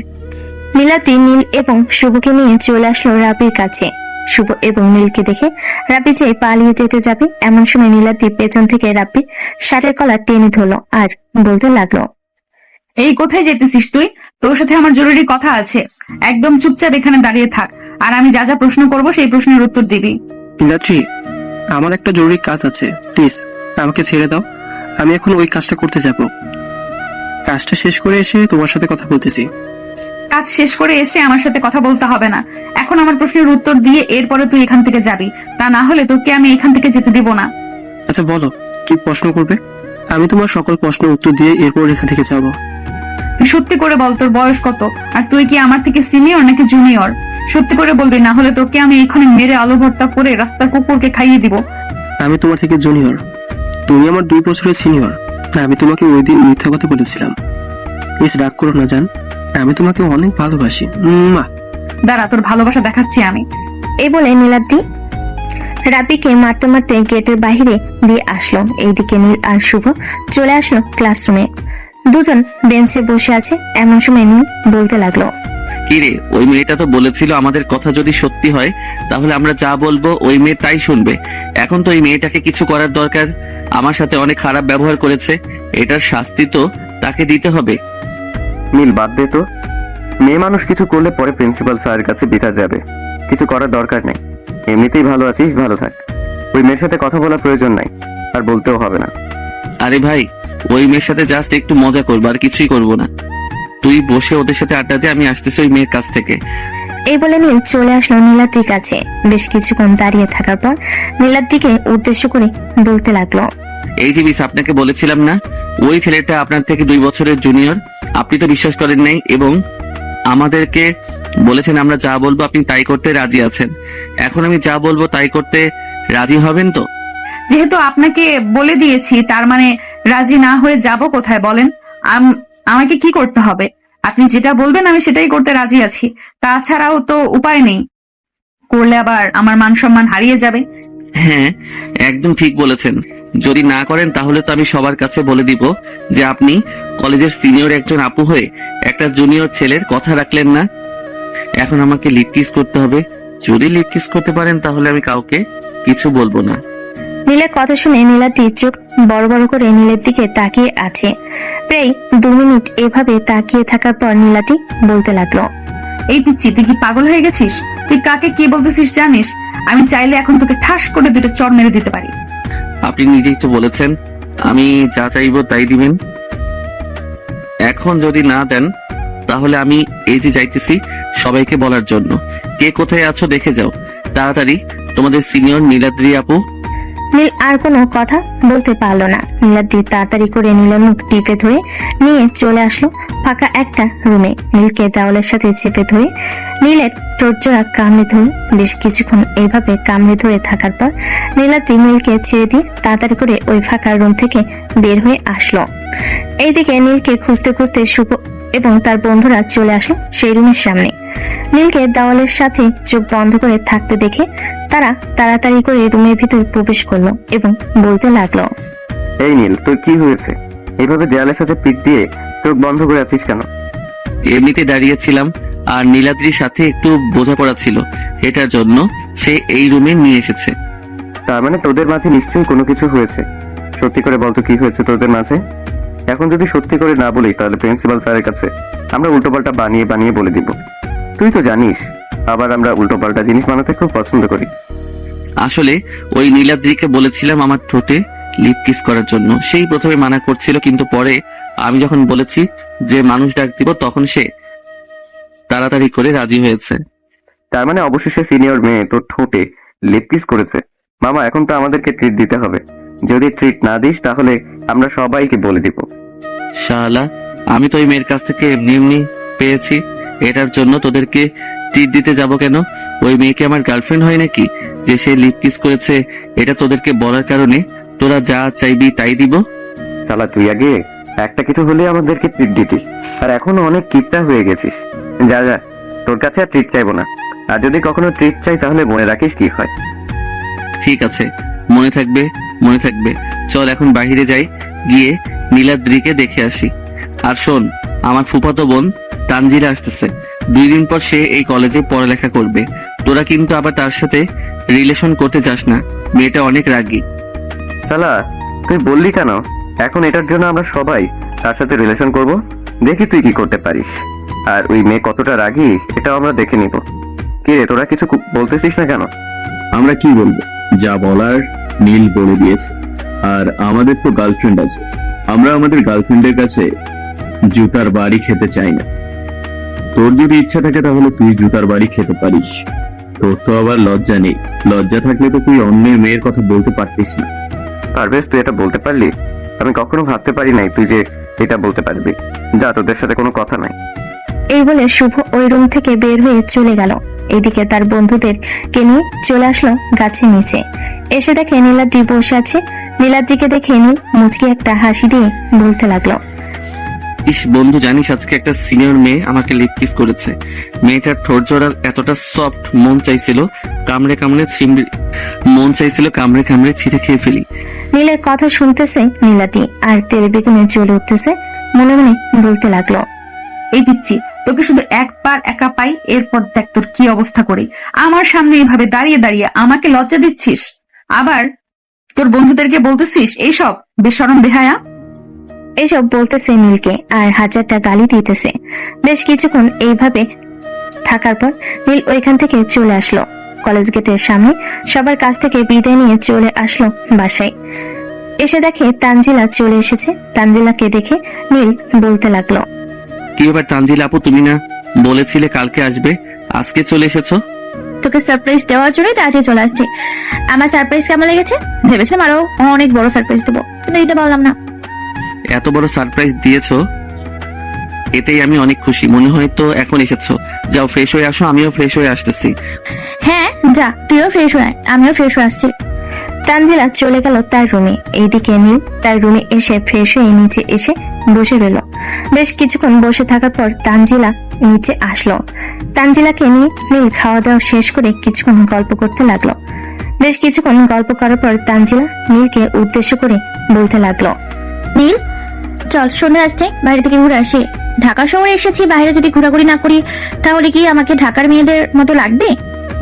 নীলাদ্রি নীল এবং শুভকে নিয়ে চলে আসলো রাব্বির কাছে। শুভ এবং নীলকে দেখে রাব্বি যে পালিয়ে যেতে যাবে, এমন সময় নীলাদ্রি পেছন থেকে রাব্বির শার্টের কলার টেনে ধরলো আর বলতে লাগলো, এই কোথায় যেতেছিস তুই? তোর সাথে আমার জরুরি কথা আছে। একদম চুপচাপ এখানে দাঁড়িয়ে থাক, আর আমি যা যা প্রশ্ন করব সেই প্রশ্নের উত্তর দিবি। নীলাদ্রি, আমার একটা জরুরি কাজ আছে, প্লিজ আমাকে ছেড়ে দাও। আমি এখন ওই কাজটা করতে যাব। কাজটা শেষ করে এসে তোমার সাথে কথা বলতেছি। কাজ শেষ করে এসে আমার সাথে কথা বলতে হবে না। এখন আমার প্রশ্নের উত্তর দিয়ে এরপরে তুই এখান থেকে যাবি, তা না হলে তোকে আমি এখান থেকে যেতে দিব না। আচ্ছা বলো, কি প্রশ্ন করবে? আমি তোমার সকল প্রশ্নের উত্তর দিয়ে এরপর এখান থেকে যাব। তুই সত্যি করে বল, তোর বয়স কত, আর তুই কি আমার থেকে সিনিয়র নাকি জুনিয়র? সত্যি করে বলবি, না হলে তোকে আমি এখানে মেরে আলু ভর্তা করে রাস্তার কুকুরকে খাইয়ে দিব। আমি তোমার থেকে জুনিয়র, তুমি আমার 2 বছরের সিনিয়র। আমি তোমাকে ওই দিন মিথ্যা কথা বলেছিলাম। প্লিজ রাগ করো না জান, আমি তোমাকে অনেক ভালোবাসি। দাঁড়া, তোর ভালোবাসা দেখাচ্ছি আমি। এই বলে নীলাদ্রি রাব্বিকে মারতে মারতে গেটের বাইরে দিয়ে আসলো। এইদিকে নীল আর শুভ চলে আসলো ক্লাসরুমে। দুজন বেঞ্চে বসে আছে। এমন সময় নীল বলতে লাগলো, কিরে, ওই মেয়েটা তো বলেছিল আমাদের কথা যদি সত্যি হয় তাহলে আমরা যা বলবো ওই মেয়ে তাই শুনবে। এখন তো এই মেয়েটাকে কিছু করার দরকার। আমার সাথে অনেক খারাপ ব্যবহার করেছে, এটার শাস্তি তো তাকে দিতে হবে। নীল, বাদ দে তো। মেয়ে মানুষ কিছু করলে পরে প্রিন্সিপাল স্যারের কাছে বিচার যাবে। কিছু করার দরকার নেই, এমনিতেই ভালো আছিস, ভালো থাক। ওই মেয়ের সাথে কথা বলার প্রয়োজন নাই, আর বলতেও হবে না। আরে ভাই, ওই মেয়ের সাথে জাস্ট একটু মজা করবো, আর কিছুই করবো না। তুই বসে ওদের সাথে আড্ডা দে, আমি আসতেছি ওই মেয়ের কাছ থেকে। এই বলে নীল চলে আসলো নীলাদ্রির কাছে। বেশ কিছুক্ষণ দাঁড়িয়ে থাকার পর নীলাদ্রিকে উদ্দেশ্য করে বলতে লাগলো, এই যে মিস, আপনাকে বলেছিলাম না ওই ছেলেটা আপনার থেকে 2 বছরের জুনিয়র। আপনি তো বিশ্বাস করেন নাই এবং আমাদেরকে বলেছেন আমরা যা বলবো আপনি তাই করতে রাজি আছেন। এখন আমি যা বলবো তাই করতে রাজি হবেন তো? যেহেতু আপনাকে বলে দিয়েছি, তার মানে রাজি না হয়ে যাব কোথায় বলেন? আমাকে কি করতে হবে? আপনি যেটা বলবেন আমি সেটাই করতে রাজি আছি। তাছাড়াও তো উপায় নেই, করলে আবার আমার মান সম্মান হারিয়ে যাবে। হ্যাঁ, একদম ঠিক বলেছেন। যদি না করেন তাহলে তো আমি সবার কাছে বলে দিব যে আপনি কলেজের সিনিয়র একজন আপু হয়ে একটা জুনিয়র ছেলের কথা রাখলেন না। এখন আমাকে লিপ কিস করতে হবে। যদি লিপ কিস করতে পারেন তাহলে আমি কাউকে কিছু বলবো না। নীলের কথা শুনে নীলাটি চোখ বড় বড় করে নীলের দিকে তাকিয়ে আছে। প্রায় 2 মিনিট এভাবে তাকিয়ে থাকার পর নীলাটি বলতে লাগলো, এই পিচ্ছি, তুই কি পাগল হয়ে গেছিস? তুই কাকে কি বলতেছিস জানিস? আমি চাইলে এখন তোকে ঠাস করে 2টা চড় মেরে দিতে পারি। আপনি নিজেই তো বলেছেন আমি যা চাইবো তাই দিবেন। এখন যদি না দেন তাহলে আমি এই যে যাইতেছি সবাইকে বলার জন্য। কে কোথায় আছো দেখে যাও তাড়াতাড়ি, তোমাদের সিনিয়র নীলাদ্রি আপু। নীল আর কোনো কথা বলতে পারলো না। নীলাদ্রি তাড়াতাড়ি করে নীলের মুখ টিপে ধরে নিয়ে চলে আসলো ফাঁকা একটা রুমে। নীলকে দেওয়ালের সাথে চেপে ধরে নীলের ঠোঁটজোড়া কামড়ে ধরে বেশ কিছুক্ষণ এইভাবে কামড়ে ধরে থাকার পর নীলাদ্রি নীলকে ছেড়ে দিয়ে তাড়াতাড়ি করে ওই ফাঁকা রুম থেকে বের হয়ে আসলো। এইদিকে নীলকে খুঁজতে খুঁজতে শুভ এবং তার বন্ধুরা চলে আসলো সেই রুমের সামনে। নীলকে দেওয়ালের সাথে চোখ বন্ধ করে থাকতে দেখে তারা তাড়াতাড়ি করে রুমের ভিতর প্রবেশ করলো এবং বলতে লাগলো, এই নীল, তোর কি হয়েছে? এইভাবে দেয়ালের সাথে পিঠ দিয়ে চোখ বন্ধ করে আছিস কেন? এমনিতে দাঁড়িয়েছিলাম আর নীলাদ্রির সাথে একটু বোঝাপড়া ছিল, এটার জন্য সে এই রুমে নিয়ে এসেছে। তার মানে তোদের মাঝে নিশ্চয়ই কোনো কিছু হয়েছে। সত্যি করে বলতো কি হয়েছে তোদের মাঝে? এখন যদি সত্যি করে না বলি তাহলে প্রিন্সিপাল স্যারের কাছে আমরা উল্টোপাল্টা বানিয়ে বানিয়ে বলে দিব। তুই তো জানিস আবার আমরা উল্টোপাল্টা জিনিস বানাতে খুব পছন্দ করি। আসলে ওই নীলাদ্রিকে বলেছিলাম আমার ঠোঁটে লিপ কিস করার জন্য। সেই প্রথমে মানা করছিল, কিন্তু পরে আমি যখন বলেছি যে মানুষ ডাক দিব তখন সে তাড়াতাড়ি করে রাজি হয়েছে। তার মানে অবশেষে সিনিয়র মেয়ে তোর ঠোঁটে লিপ কিস করেছে। মামা, এখন তো আমাদেরকে ট্রিট দিতে হবে। যদি ট্রিট না দিস তাহলে আমরা সবাইকে বলে দিব। শালা, আমি তো ওই মেয়ের কাছ থেকে এমনি এমনি পেয়েছি, এটার জন্য তোদেরকে ট্রিট দিতে যাব কেন? ওই মেয়েকে আমার গার্লফ্রেন্ড হয় নাকি যে সে লিপ কিস করেছে এটা তোদেরকে বলার কারণে তোরা যা চাইবি তাই দিব? শালা, তুই আগে একটা কিছু হলে আমাদেরকে ট্রিট দিতিস, আর এখনো অনেক কিপটা হয়ে গেছিস। যা যা, তোর কাছে আর ট্রিট চাইবো না। আর যদি কখনো ট্রিট চাই তাহলে মনে রাখিস কি হয়। ঠিক আছে, মনে থাকবে মনে থাকবে। চল এখন বাইরে যাই, গিয়ে নীলাদ্রিকে দেখে আসি। আর শোন, আমার ফুফাতো বোন তানজিলা আসতেছে। 2 দিন পর সে এই কলেজে পড়ালেখা করবে। তোরা কিন্তু আবার তার সাথে রিলেশন করতে যাস না, মেয়েটা অনেক রাগী। শালা, তুই বললি কেন? এখন এটার জন্য আমরা সবাই তার সাথে রিলেশন করব। দেখি তুই কি করতে পারিস। আর ওই মেয়ে কতটা রাগী এটাও আমরা দেখে নিব। কি রে, তোরা কিছু বলতেছিস না কেন? আমরা কি বলবো? যা বলার নীল বলে দিয়েছে। আর আমাদের তো গার্লফ্রেন্ড আছে, আমরা আমাদের গার্লফ্রেন্ডের কাছে জুতার বাড়ি খেতে চাই না। তোর যদি ইচ্ছা থাকে তাহলে তুই জুতার বাড়ি খেতে পারিস। তোর তো আবার লজ্জা নেই। লজ্জা থাকলে তো তুই অন্যের মেয়ের কথা বলতে পারতিস না। পারবেশ, তুই এটা বলতে পারলি? আমি কখনো ভাবতে পারি নাই তুই যে এটা বলতে পারবি। যা, তোদের সাথে কোনো কথা নাই। এই বলে শুভ ওই রুম থেকে বের হয়ে চলে গেল। এদিকে তার বন্ধুদেরকে নিয়ে চলে আসলো গাছের নিচে। এসে দেখে নীলাদ্রি বসে আছে। নীলাদ্রিকে দেখে নীল মুচকি একটা হাসি দিয়ে বলতে লাগলো, ইস বন্ধু, জানিস আজকে একটা সিনিয়র মেয়ে আমাকে লিপ কিস করেছে। মেয়েটার ঠোঁট জোড়া এতটা সফট, মন চাইছিল কামড়ে কামড়ে ছিঁড়ে খেয়ে ফেলি। নীলের কথা শুনতেছে নীলাদ্রি আর তেলে বেগুনে জ্বলে উঠতেছে। মনে মনে বলতে লাগলো, এই পিচ্ছি, তোকে শুধু একবার একা পাই, এরপর দেখ তোর কি অবস্থা করি। আমার সামনে এইভাবে দাঁড়িয়ে দাঁড়িয়ে আমাকে লজ্জা দিচ্ছিস, আবার তোর বন্ধুদেরকে বলতেছিস এইসব বেশরম বেহায়া। এসব বলতেছে নীলকে আর হাজারটা গালি দিতেছে। বেশ কিছুক্ষণ এইভাবে থাকার পর নীল ওইখান থেকে চলে আসলো। কলেজ গেটের সামনে সবার কাছ থেকে বিদায় নিয়ে চলে আসলো বাসায়। এসে দেখে তানজিলা চলে এসেছে। তানজিলাকে দেখে নীল বলতে লাগলো, কি ব্যাপার তানজিলা আপু, তুমি না বলেছিলে কালকে আসবে, আজকে চলে এসেছো? তোকে সারপ্রাইজ দেওয়ার জন্যই তো আজকে চলে আসছি। আমার সারপ্রাইজ কেমন লেগেছে? ভেবেছিলাম আরো অনেক বড় সারপ্রাইজ দেবো, কিন্তু দিতে পারলাম না। এত বড় সারপ্রাইজ দিয়েছো, এতেই আমি অনেক খুশি। মনে হয় তো এখন এসেছো, যাও ফ্রেশ হয়ে আসো, আমিও ফ্রেশ হয়ে আসতেছি। হ্যাঁ যা, তুইও ফ্রেশ হয়ে আয়, আমিও ফ্রেশ হয়ে আসছি। তানজিলা চলে গেল তার রুমে। এইদিকে নীল তার রুমে এসে ফ্রেশ হয়ে নিচে এসে বসে রইল। বেশ কিছুক্ষণ বসে থাকার পর তানজিলা নিচে আসলো। তানজিলাকে নিয়ে নীল খাওয়া দাওয়া শেষ করে কিছুক্ষণ গল্প করতে লাগলো। বেশ কিছুক্ষণ গল্প করার পর তানজিলা নীলকে উদ্দেশ্য করে বলতে লাগলো। নীল, চল সন্ধ্যা আসছে, বাইরে থেকে ঘুরে আসি। ঢাকা শহরে এসেছি, বাইরে যদি ঘোরাঘুরি না করি তাহলে কি আমাকে ঢাকার মেয়েদের মতো লাগবে?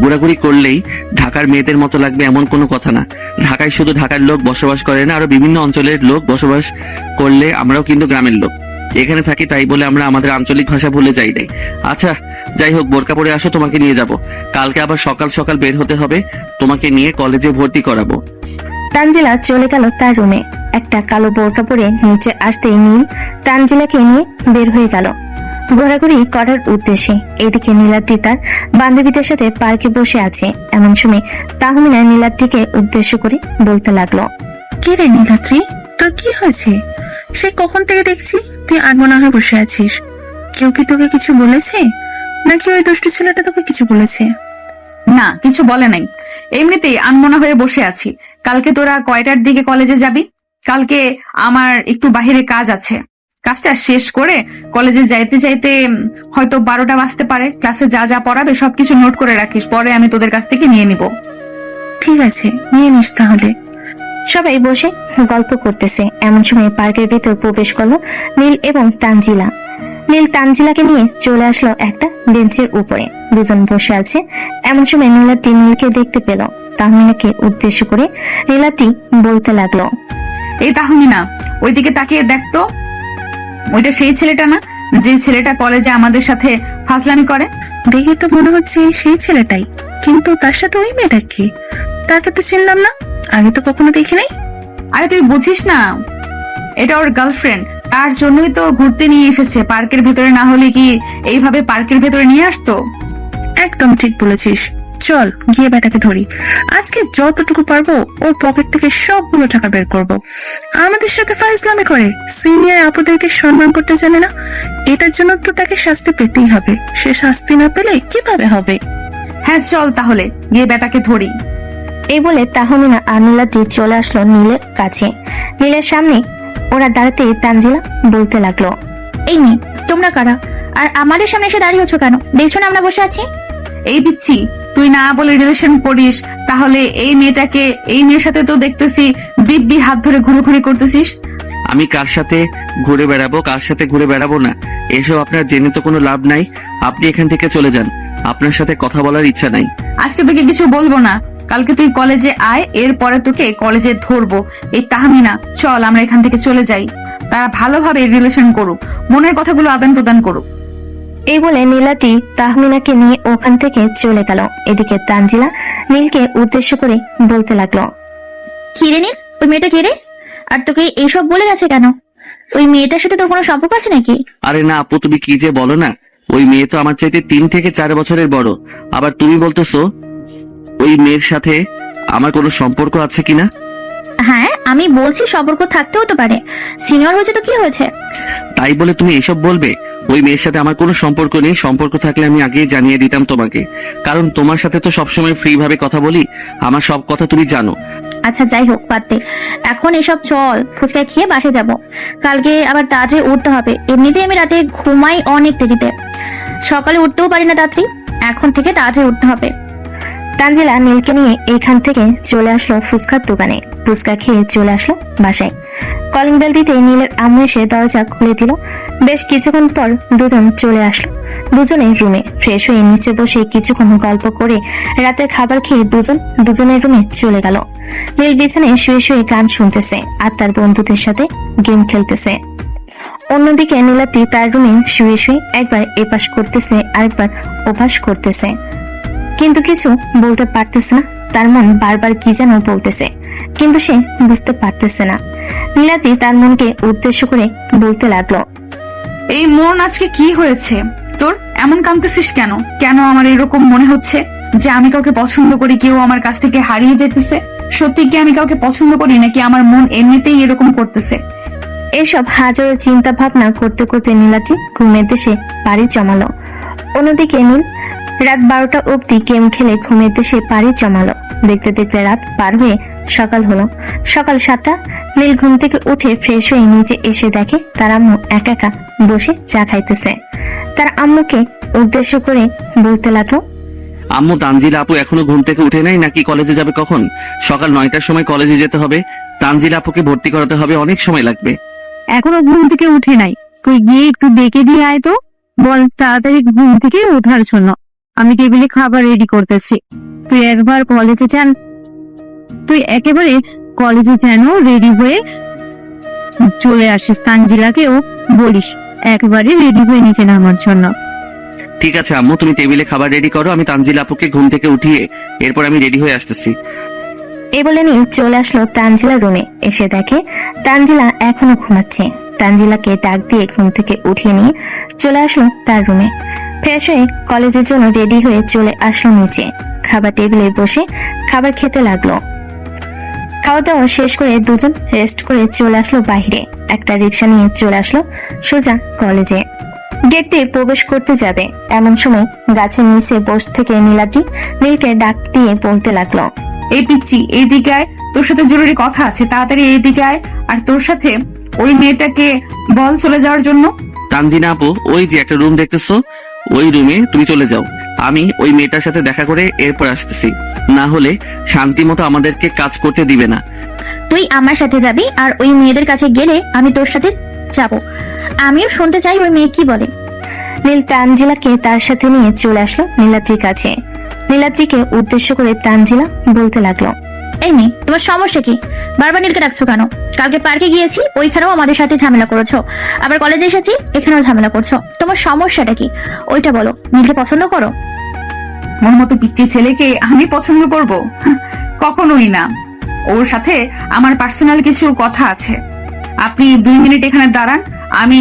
ঘোরাঘুরি করলেই ঢাকার মেয়েদের মতো লাগবে এমন কোনো কথা না। ঢাকায় শুধু ঢাকার লোক বসবাস করে না, আরো বিভিন্ন অঞ্চলের লোক বসবাস করলে আমরাও কিন্তু গ্রামের লোক এখানে থাকি, তাই বলে আমরা আমাদের আঞ্চলিক ভাষা ভুলে যাই নাই। আচ্ছা যাই হোক, বোরকা পরে আসো, তোমাকে নিয়ে যাব। কালকে আবার সকাল সকাল বের হতে হবে, তোমাকে নিয়ে কলেজে ভর্তি করাবো। তানজিলা চলে গেল তার রুমে। একটা কালো বোরকা পরে নিচে আসতেই নীল তানজিলাকে নিয়ে বের হয়ে গেল ঘোরাঘুরি করার উদ্দেশ্যে। এদিকে নীলাদ্রি তার বান্ধবীদের সাথে পার্কে বসে আছে। এমন সময় তাহমিনা নীলাদ্রিকে উদ্দেশ্য করে বলতে লাগলো। কি রে নীলাদ্রি, তোর কি হয়েছে? সে কখন থেকে দেখছি তুই আনমনা হয়ে বসে আছিস। কেউ কি তোকে কিছু বলেছে, নাকি ওই দুষ্টু ছেলেটা তোকে কিছু বলেছে? না, কিছু বলে নাই, এমনিতেই আনমনা হয়ে বসে আছি। কালকে তোরা কয়টার দিকে কলেজে যাবি? কালকে আমার একটু বাহিরে কাজ আছে, কাজটা শেষ করে কলেজে যাইতে যাইতে হয়তো 12টা বাজতে পারে। ক্লাসে যা যা পড়াবে সবকিছু নোট করে রাখিস, পরে আমি তোদের কাছ থেকে নিয়ে নিব। ঠিক আছে, নিয়ে নিস তাহলে। সবাই বসে গল্প করতেছে। এমন সময় পার্কের ভিতর প্রবেশ করলো নীল এবং তানজিলা। নীল তানজিলাকে নিয়ে চলে আসলো একটা বেঞ্চের উপরে। দুজন বসে আছে। এমন সময় নীলাদ্রি নীলকে দেখতে পেল। তাহমিনাকে উদ্দেশ্য করে নীলাদ্রি বলতে লাগলো। এই তাহমিনা, ওইদিকে তাকিয়ে দেখতো, ওইটা সেই ছেলেটা না যে ছেলেটা কলেজে আমাদের সাথে ফাজলামি করে? দেখে তো মনে হচ্ছে সেই ছেলেটাই, কিন্তু তার সাথে ওই মেয়েটা কি? তাকে তো চিনলাম না, আগে তো কখনো দেখি নাই। আরে তুই বুঝিস না, এটা ওর গার্লফ্রেন্ড, তার জন্যই তো ঘুরতে নিয়ে এসেছে। পার্কের ভেতরে না হলে কি এইভাবে পার্কের ভেতরে নিয়ে আসতো? একদম ঠিক বলেছিস, চল গিয়ে বেটাকে ধরি। আজকে যতটুকু পারবো ওর পকেট থেকে সবগুলো টাকা বের করব। আমাদের সাথে ফাইজলামি করে, সিনিয়র আপুদেরকে সম্মান করতে জানে না। এটার জন্য তো তাকে শাস্তি পেতেই হবে। সে শাস্তি না পেলে কিভাবে হবে? হ্যাঁ চল তাহলে গিয়ে বেটাকে ধরি। এই বলে তাহমিনা আর নীলাদ্রি চলে আসলো নীলের কাছে। নীলের সামনে ওরা দাঁড়াতে তানজিলা বলতে লাগলো। এই মেয়ে, তোমরা কারা? আর আমাদের সামনে এসে দাঁড়িয়ে আছো কেন? দেখছো না আমরা বসে আছি? এই পিচ্ছি, তুই না বলে রিলেশন করিস, তাহলে এই মেয়েটাকে, এই মেয়ের সাথে তো দেখতেছি দিব্যি হাত ধরে ঘুরে করতেছিস। আমি কার সাথে ঘুরে বেড়াবো, কার সাথে ঘুরে বেড়াবো না এসব আপনার জেনে তো কোনো লাভ নাই। আপনি এখান থেকে চলে যান, আপনার সাথে কথা বলার ইচ্ছা নাই। আজকে তোকে কিছু বলবো না, কালকে তুই কলেজে আয়, এরপরে তোকে কলেজে ধরবো। এই তাহমিনা, চল আমরা এখান থেকে চলে যাই। তারা ভালোভাবে রিলেশন করুক, মনের কথাগুলো আদান প্রদান করুক। এই বলে নীলাদ্রি তাহমিনাকে নিয়ে ওখান থেকে চলে গেল। এদিকে তানজিলা নীলকে উদ্দেশ্য করে বলতে লাগলো। কি রে নীল, ওই মেয়েটা কে রে? আর তোকে এইসব বলে গেছে কেন? ওই মেয়েটার সাথে তোর কোনো সম্পর্ক আছে নাকি? আরে না আপু, তুমি কি যে বলো না, ওই মেয়ে তো আমার চাইতে 3 থেকে 4 বছরের বড়। আবার তুমি বলতেছো ওই মেয়ের সাথে আমার কোনো সম্পর্ক আছে কিনা? হ্যাঁ, আমি বলছি সম্পর্ক থাকতেও তো পারে। সিনিয়র হয়েছে তো কি হয়েছে? তাই বলে তুমি এসব বলবে? ওই মেয়ের সাথে আমার কোনো সম্পর্ক নেই। সম্পর্ক থাকলে আমি আগেই জানিয়ে দিতাম তোমাকে, কারণ তোমার সাথে তো সবসময় ফ্রি ভাবে কথা বলি, আমার সব কথা তুমি জানো। আচ্ছা যাই হোক, বাদ দে এখন এসব। চল ফুচকা খেয়ে বাসে যাব, কালকে আবার তাড়াতাড়ি উঠতে হবে। এমনিতেই আমি রাতে ঘুমাই অনেক দেরিতে, সকালে উঠতেও পারি না তাড়াতাড়ি। এখন থেকে তাড়াতাড়ি উঠতে হবে। তানজিলা নীলকে নিয়ে এইখান থেকে চলে আসলো ফুচকার দোকানে। ফুচকা খেয়ে চলে আসলো বাসায়। কলিং বেল দিতে নীলের আম্মু এসে দরজা খুলে দিল। বেশ কিছুক্ষণ পর দুজন চলে আসলো। দুজনে রুমে ফ্রেশ হয়ে নিচে বসে কিছুক্ষণ গল্প করে রাতের খাবার খেয়ে দুজনের রুমে চলে গেল। নীল বিছানায় শুয়ে শুয়ে গান শুনতেছে আর তার বন্ধুদের সাথে গেম খেলতেছে। অন্যদিকে নীলাদ্রি তার রুমে শুয়ে শুয়ে একবার এপাশ করতেছে আরেকবার ওপাশ করতেছে, কিন্তু কিছু বলতে পারতেছে না। তার মন বারবার কি যেন বলতেছে, কিন্তু সে বুঝতে পারতেছে না। নীলাদ্রি তার মনকে উদ্দেশ্য করে বলতে লাগলো। এই মন, আজকে কি হয়েছে তোর? এমন কাঁদতেছিস কেন? কেন আমার এরকম মনে হচ্ছে যে আমি কাউকে পছন্দ করি, কেউ আমার কাছ থেকে হারিয়ে যেতেছে? সত্যি কি আমি কাউকে পছন্দ করি, নাকি আমার মন এমনিতেই এরকম করতেছে? এসব হাজারো চিন্তা ভাবনা করতে করতে নীলাদ্রি ঘুমের দেশে পাড়ি জমালো। অন্যদিকে নীল রাত 12টা অবধি গেম খেলে ঘুমের দেশে পাড়ি জমালো। দেখতে দেখতে রাত পার হয়ে সকাল হলো। সকাল 7টা। নীল ঘুম থেকে উঠে ফ্রেশ হয়ে নিচে এসে দেখে তার আম্মু একা একা বসে চা খাইতেছে। তার আম্মুকে উদ্দেশ্য করে বলতে লাগলো। আম্মু, তানজিলা আপু এখনো ঘুম থেকে উঠে নাই নাকি? কলেজে যাবে কখন? সকাল 9টার সময় কলেজে যেতে হবে। তানজিলা আপুকে ভর্তি করাতে হবে, অনেক সময় লাগবে। এখনো ঘুম থেকে উঠে নাই, তুই গিয়ে একটু ডেকে দিয়ে আয় তো। বল তাড়াতাড়ি ঘুম থেকে ওঠার জন্য। আমি টেবিলে খাবার রেডি করতেছি। তুই একেবারে কলেজে যেন রেডি হয়ে চলে আসিস। তানজিলাকেও বলিস একেবারে রেডি হয়ে নিচে নামার জন্য। ঠিক আছে আম্মু, তুমি টেবিলে খাবার রেডি করো, আমি তানজিলা আপুকে ঘুম থেকে উঠিয়ে এরপর আমি রেডি হয়ে আসতেছি। এই বলে নীল চলে আসলো তানজিলা রুমে। এসে দেখে তানজিলা এখনো ঘুমাচ্ছে। তানজিলাকে ডাক দিয়ে ঘুম থেকে উঠিয়ে নিয়ে চলে আসলো তার রুমে। ফ্রেশ হয়ে কলেজের জন্য রেডি হয়ে চলে আসলো নিচে। খাবার টেবিলে বসে খাবার খেতে লাগলো। খাওয়া দাওয়া শেষ করে দুজন রেস্ট করে চলে আসলো বাইরে। একটা রিক্সা নিয়ে চলে আসলো সোজা কলেজে। গেট দিয়ে প্রবেশ করতে যাবে এমন সময় গাছের নিচে বসে থেকে নীলাটি নীলকে ডাক দিয়ে বলতে লাগলো, এই পিচ্ছি, এইদিকে আয়, তোর সাথে জরুরি কথা আছে, তাড়াতাড়ি এইদিকে আয়। আর তোর সাথে ওই মেয়েটাকে বল চলে যাওয়ার জন্য। তানজিনা আপু, ওই যে একটা রুম দেখতেছো, ওই রুমে তুমি চলে যাও। আমি ওই মেয়েটার সাথে দেখা করে এরপর আসতেছি, না হলে শান্তি মতো আমাদেরকে কাজ করতে দিবে না। তুই আমার সাথে যাবি আর ওই মেয়েদের কাছে গেলে আমি তোর সাথে যাব। আমিও শুনতে চাই ওই মেয়ে কি বলে। নীল তানজিলাকে তার সাথে নিয়ে চলে আসলো নীলাদ্রির কাছে। নীলাদ্রিকে উদ্দেশ্য করে তানজিলা বলতে লাগলো, এই মেয়ে, তোমার সমস্যা কি? বারবার নীলকে ডাকছো কেন? কালকে পার্কে গিয়েছি, ওইখানেও আমাদের সাথে ঝামেলা করেছো, আবার কলেজে এসেছি, এখানেও ঝামেলা করছো। তোমার সমস্যাটা কি ওইটা বলো। নীলকে পছন্দ করো? মন মতো পিচ্ছি ছেলেকে আমি পছন্দ করব? কখনোই না। ওর সাথে আমার পার্সোনাল কিছু কথা আছে। আপনি 2 মিনিট এখানে দাঁড়ান, আমি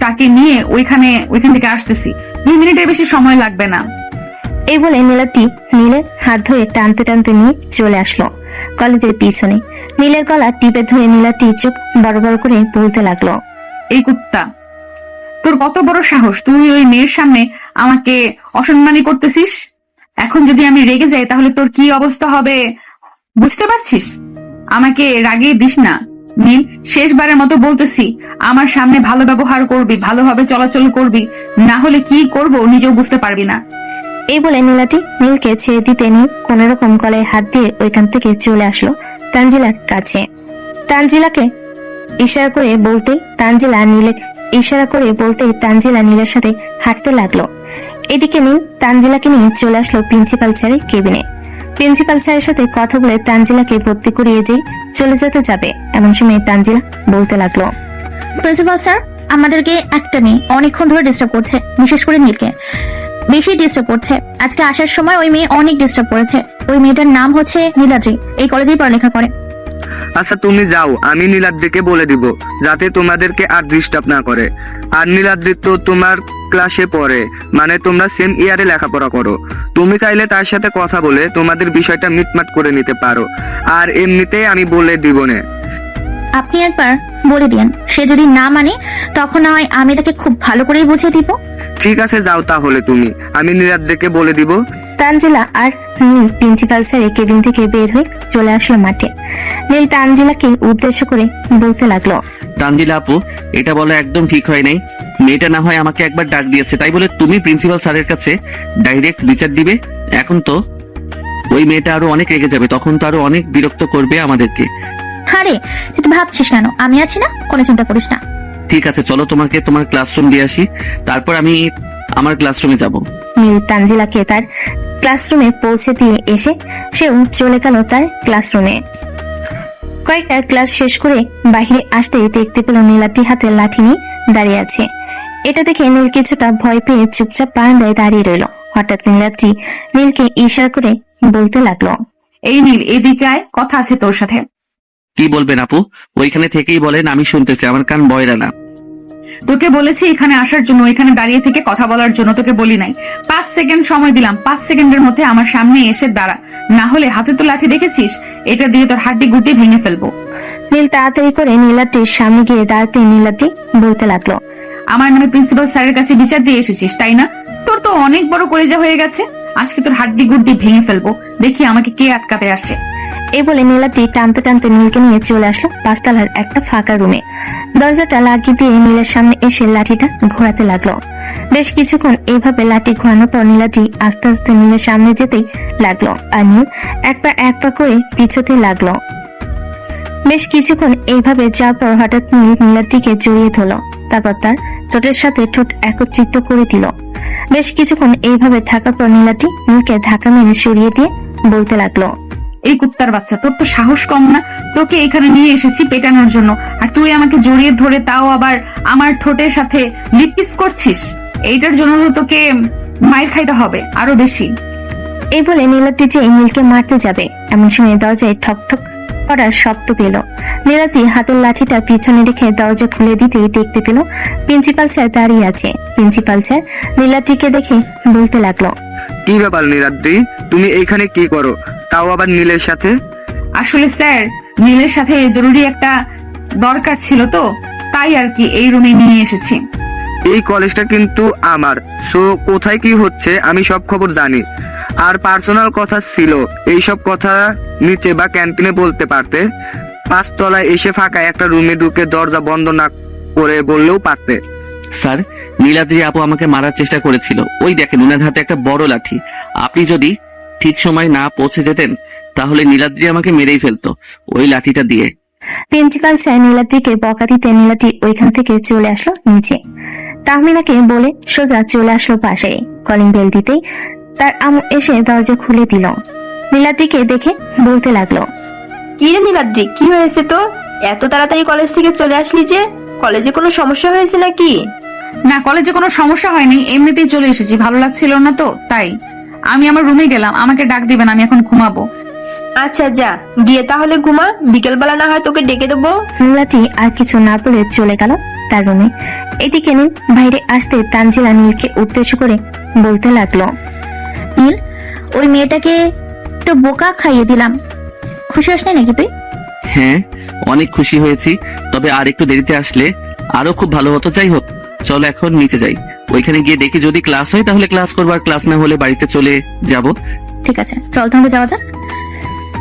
তাকে নিয়ে ওইখান থেকে আসতেছি। 2 মিনিটের বেশি সময় লাগবে না। এই বলে নীলাদ্রি নীলের হাত ধরে টানতে টানতে নিয়ে চলে আসলো কলেজের পিছনে। নীলের গলা টিপে ধরে নীলাদ্রি চোখ বড় বড় করে বলতে লাগলো, এই কুত্তা, তোর কত বড় সাহস, তুই ওই মেয়ের সামনে আমাকে অসম্মানী করতেছিস? এখন যদি আমি রেগে যাই তাহলে তোর কি অবস্থা হবে বুঝতে পারছিস? আমাকে রাগিয়ে দিস না নীল, শেষবারের মতো বলতেছি, আমার সামনে ভালো ব্যবহার করবি, ভালোভাবে চলাচল করবি, না হলে কি করব নিজেও বুঝতে পারবি না। এই বলে নীলাটি নীলকে ছেড়ে দিতে নীল কোন রকম গলায় হাত দিয়ে ওইখান থেকে চলে আসলো তানজিলার কাছে। তানজিলা নীলের সাথে হাঁটতে লাগলো। এদিকে নীল তানজিলাকে নিয়ে চলে আসলো প্রিন্সিপাল স্যারের কেবিনে। প্রিন্সিপাল স্যারের সাথে কথা বলে তানজিলাকে ভর্তি করিয়ে যে চলে যেতে যাবে এমন সময় তানজিলা বলতে লাগলো, প্রিন্সিপাল স্যার, আমাদেরকে একটা মেয়ে অনেকক্ষণ ধরে ডিস্টার্ব করছে, বিশেষ করে নীলকে বেশি ডিস্টার্ব করছে। আজকে আসার সময় ওই মেয়ে অনেক ডিস্টার্ব করেছে। ওই মেয়েটার নাম হচ্ছে নীলাদ্রি, এই কলেজেই পড়ালেখা করে। আচ্ছা তুমি যাও, আমি নীলাদ্রিকে বলে দিব যাতে তোমাদেরকে আর ডিস্টার্ব না করে। আর নীলাদ্রি তো তোমার ক্লাসে পড়ে, মানে তোমরা সেম ইয়ারে লেখাপড়া করো। তুমি চাইলে তার সাথে কথা বলে তোমাদের বিষয়টা মিটমাট করে নিতে পারো। আর এমনিতেই আমি বলে দিব না। আপনি একবার বলে দিন, সে যদি না মানে তখন না হয় আমি তাকে খুব ভালো করেই বুঝিয়ে দিব। ঠিক আছে, যাও তাহলে তুমি, আমি নীলাদ্রিকে বলে দিব। তানজিলা আর নীল প্রিন্সিপাল স্যারের কেবিন থেকে বের হয়ে চলে আসলো মাঠে। নীল তানজিলাকে উদ্দেশ্য করে বলতে লাগলো, তানজিলা আপু, এটা বলা একদম ঠিক হয় নাই। মেয়েটা না হয় আমাকে একবার ডাক দিয়েছে, তাই বলে তুমি প্রিন্সিপাল স্যারের কাছে ডাইরেক্ট বিচার দিবে? এখন তো ওই মেয়েটা আরো অনেক রেগে যাবে, তখন তো আরো অনেক বিরক্ত করবে আমাদেরকে। আরে তুই ভাবছিস কেন? আমি আছি না, কোনো চিন্তা করিস না। ঠিক আছে, চলো তোমাকে তোমার ক্লাসরুম দিয়ে আসি, তারপর আমি আমার ক্লাসরুমে যাব। নীল তানজিলাকে তার ক্লাসরুমে পৌঁছে দিয়ে এসে সেও চলে গেল তার ক্লাসরুমে। কয়েকটা ক্লাস শেষ করে বাহিরে আসতেই দেখতে পেল নীলাদ্রি হাতে লাঠি নিয়ে দাঁড়িয়ে আছে। এটা দেখে নীল কিছুটা ভয় পেয়ে চুপচাপ বারান্দায় দাঁড়িয়ে রইল। হঠাৎ নীলাদ্রি নীলকে ইশারা করে বলতে লাগলো, এই নীল, এদিকে আয়, কথা আছে তোর সাথে। কি বলবেন আপু? ওইখানে থেকেই বলেন, আমি শুনতেছি, আমার কান বয়রা না। তোকে বলেছি এখানে আসার জন্য, এখানে দাঁড়িয়ে থেকে কথা বলার জন্য, তোকে বলি নাই। 5 সেকেন্ড সময় দিলাম, 5 সেকেন্ডের মধ্যে আমার সামনে এসে দাঁড়া, না হলে হাতে তো লাঠি দেখেছিস, এটা দিয়ে তোর হাড্ডি গুটি ভেঙে ফেলবো। নীল তাড়াতাড়ি করে নীলাদ্রির সামনে গিয়ে দাঁড়াতে নীলাদ্রি বলতে লাগলো, আমার নামে প্রিন্সিপাল স্যারের কাছে বিচার দিয়ে এসেছিস তাই না? তোর তো অনেক বড় কলেজা হয়ে গেছে, আজকে তোর হাড্ডি গুড্ডি ভেঙে ফেলবো, দেখি আমাকে কে আটকাতে আসে। এই বলে নীলাদ্রি টানতে টানতে নীলকে নিয়ে চলে আসলো 5 তলার একটা ফাঁকা রুমে। দরজাটা লাগিয়ে দিয়ে নীলের সামনে এসে লাঠিটা ঘোরাতে লাগলো। বেশ কিছুক্ষণ এইভাবে লাঠি ঘোরানোর পর নীলাটি আস্তে আস্তে নীলের সামনে যেতেই লাগলো, আর নীল এক পা করে পিছতে লাগলো। বেশ কিছুক্ষণ এইভাবে যাওয়ার পর হঠাৎ নীল নীলার দিকে জড়িয়ে ধরলো, তারপর তার ঠোঁটের সাথে ঠোঁট একত্রিত করে দিল। বেশ কিছুক্ষণ এইভাবে থাকার পর নীলাটি নীলকে ধাক্কা মেরে সরিয়ে দিয়ে বলতে লাগলো, এই কুত্তার বাচ্চা, তোর তো সাহস কম না? তোকে এখানে নিয়ে এসেছি পেটানোর জন্য, আর তুই আমাকে জড়িয়ে ধরে তাও আবার আমার ঠোঁটের সাথে লিপকিস করছিস। এইটার জন্য তো তোকে মাইর খাইতে হবে আরো বেশি। এই বলে নীলাটি যে নীলকে মারতে যাবে এমন সময় দরজায় ঠক ঠক করার শব্দ পেল। নীলাটি হাতের লাঠিটা পিছনে রেখে দরজা খুলে দিতেই দেখতে পেল প্রিন্সিপাল স্যার দাঁড়িয়ে আছে। প্রিন্সিপাল স্যার নীলাটিকে দেখে বলতে লাগলো, কি ব্যাপার নীলাদ্রি, তুমি এইখানে কি করো, তাও আবার নীলের সাথে? আসলে স্যার, নীলের সাথে জরুরি একটা দরকার ছিল তো, তাই আর কি এই রুমে নিয়ে এসেছি। এই কলেজটা কিন্তু আমার, সো কোথায় কি হচ্ছে আমি সব খবর জানি। আর পার্সোনাল কথা ছিল, এইসব কথা নিচে বা ক্যান্টিনে বলতে পারতে। 5 তলায় এসে ফাঁকা একটা রুমে ঢুকে দরজা বন্ধ না করে বললেও পারতে। স্যার, নীলাদ্রি আপু আমাকে মারার চেষ্টা করেছিল। ওই দেখেন ওনার হাতে একটা বড় লাঠি। আপনি যদি ঠিক সময় না পৌঁছে যেতেন তাহলে নীলাদ্রি আমাকে মেরেই ফেলতো ওই লাঠিটা দিয়ে। প্রিন্সিপাল স্যার নীলাদ্রিকে বকা দিতে নীলাদ্রি ওইখান থেকে চলে আসলো নিচে। তাহমিনাকে বলে সোজা চলে আসলো পাশে। কলিং বেল দিতেই তার আম্মু এসে দরজা খুলে দিল। নীলাদ্রিকে দেখে বলতে লাগলো, কি রে নীলাদ্রি, কি হয়েছে তোর? এত তাড়াতাড়ি কলেজ থেকে চলে আসলি যে? কলেজে কোনো সমস্যা হয়েছে নাকি? না, কলেজে কোনো সমস্যা হয়নি, এমনিতেই চলে এসেছি, ভালো লাগছিল না তো তাই। আমি আমার রুমে গেলাম, আমাকে ডাক দিবেন, আমি এখন ঘুমাবো। আচ্ছা যা, গিয়ে তাহলে ঘুমা, বিকেলবেলা না হয় তোকে ডেকে দেবো। নীলাদ্রি আর কিছু না বলে চলে গেল তার রুমে। এদিকে নীল বাইরে আসতে তানজিলা নীলকে উদ্দেশ্য করে বলতে লাগলো, নীল, ওই মেয়েটাকে তো বোকা খাইয়ে দিলাম, খুশি হস নাই নাকি তুই? হ্যাঁ, অনেক খুশি হয়েছি, তবে আর একটু দেরিতে আসলে আরো খুব ভালো হতো। যাই হোক, চলো এখন নিচে যাই, ওইখানে গিয়ে দেখি যদি ক্লাস হয় তাহলে ক্লাস করবো, আর ক্লাস না হলে বাড়িতে চলে যাব। ঠিক আছে, চল তাহলে যাওয়া যাক।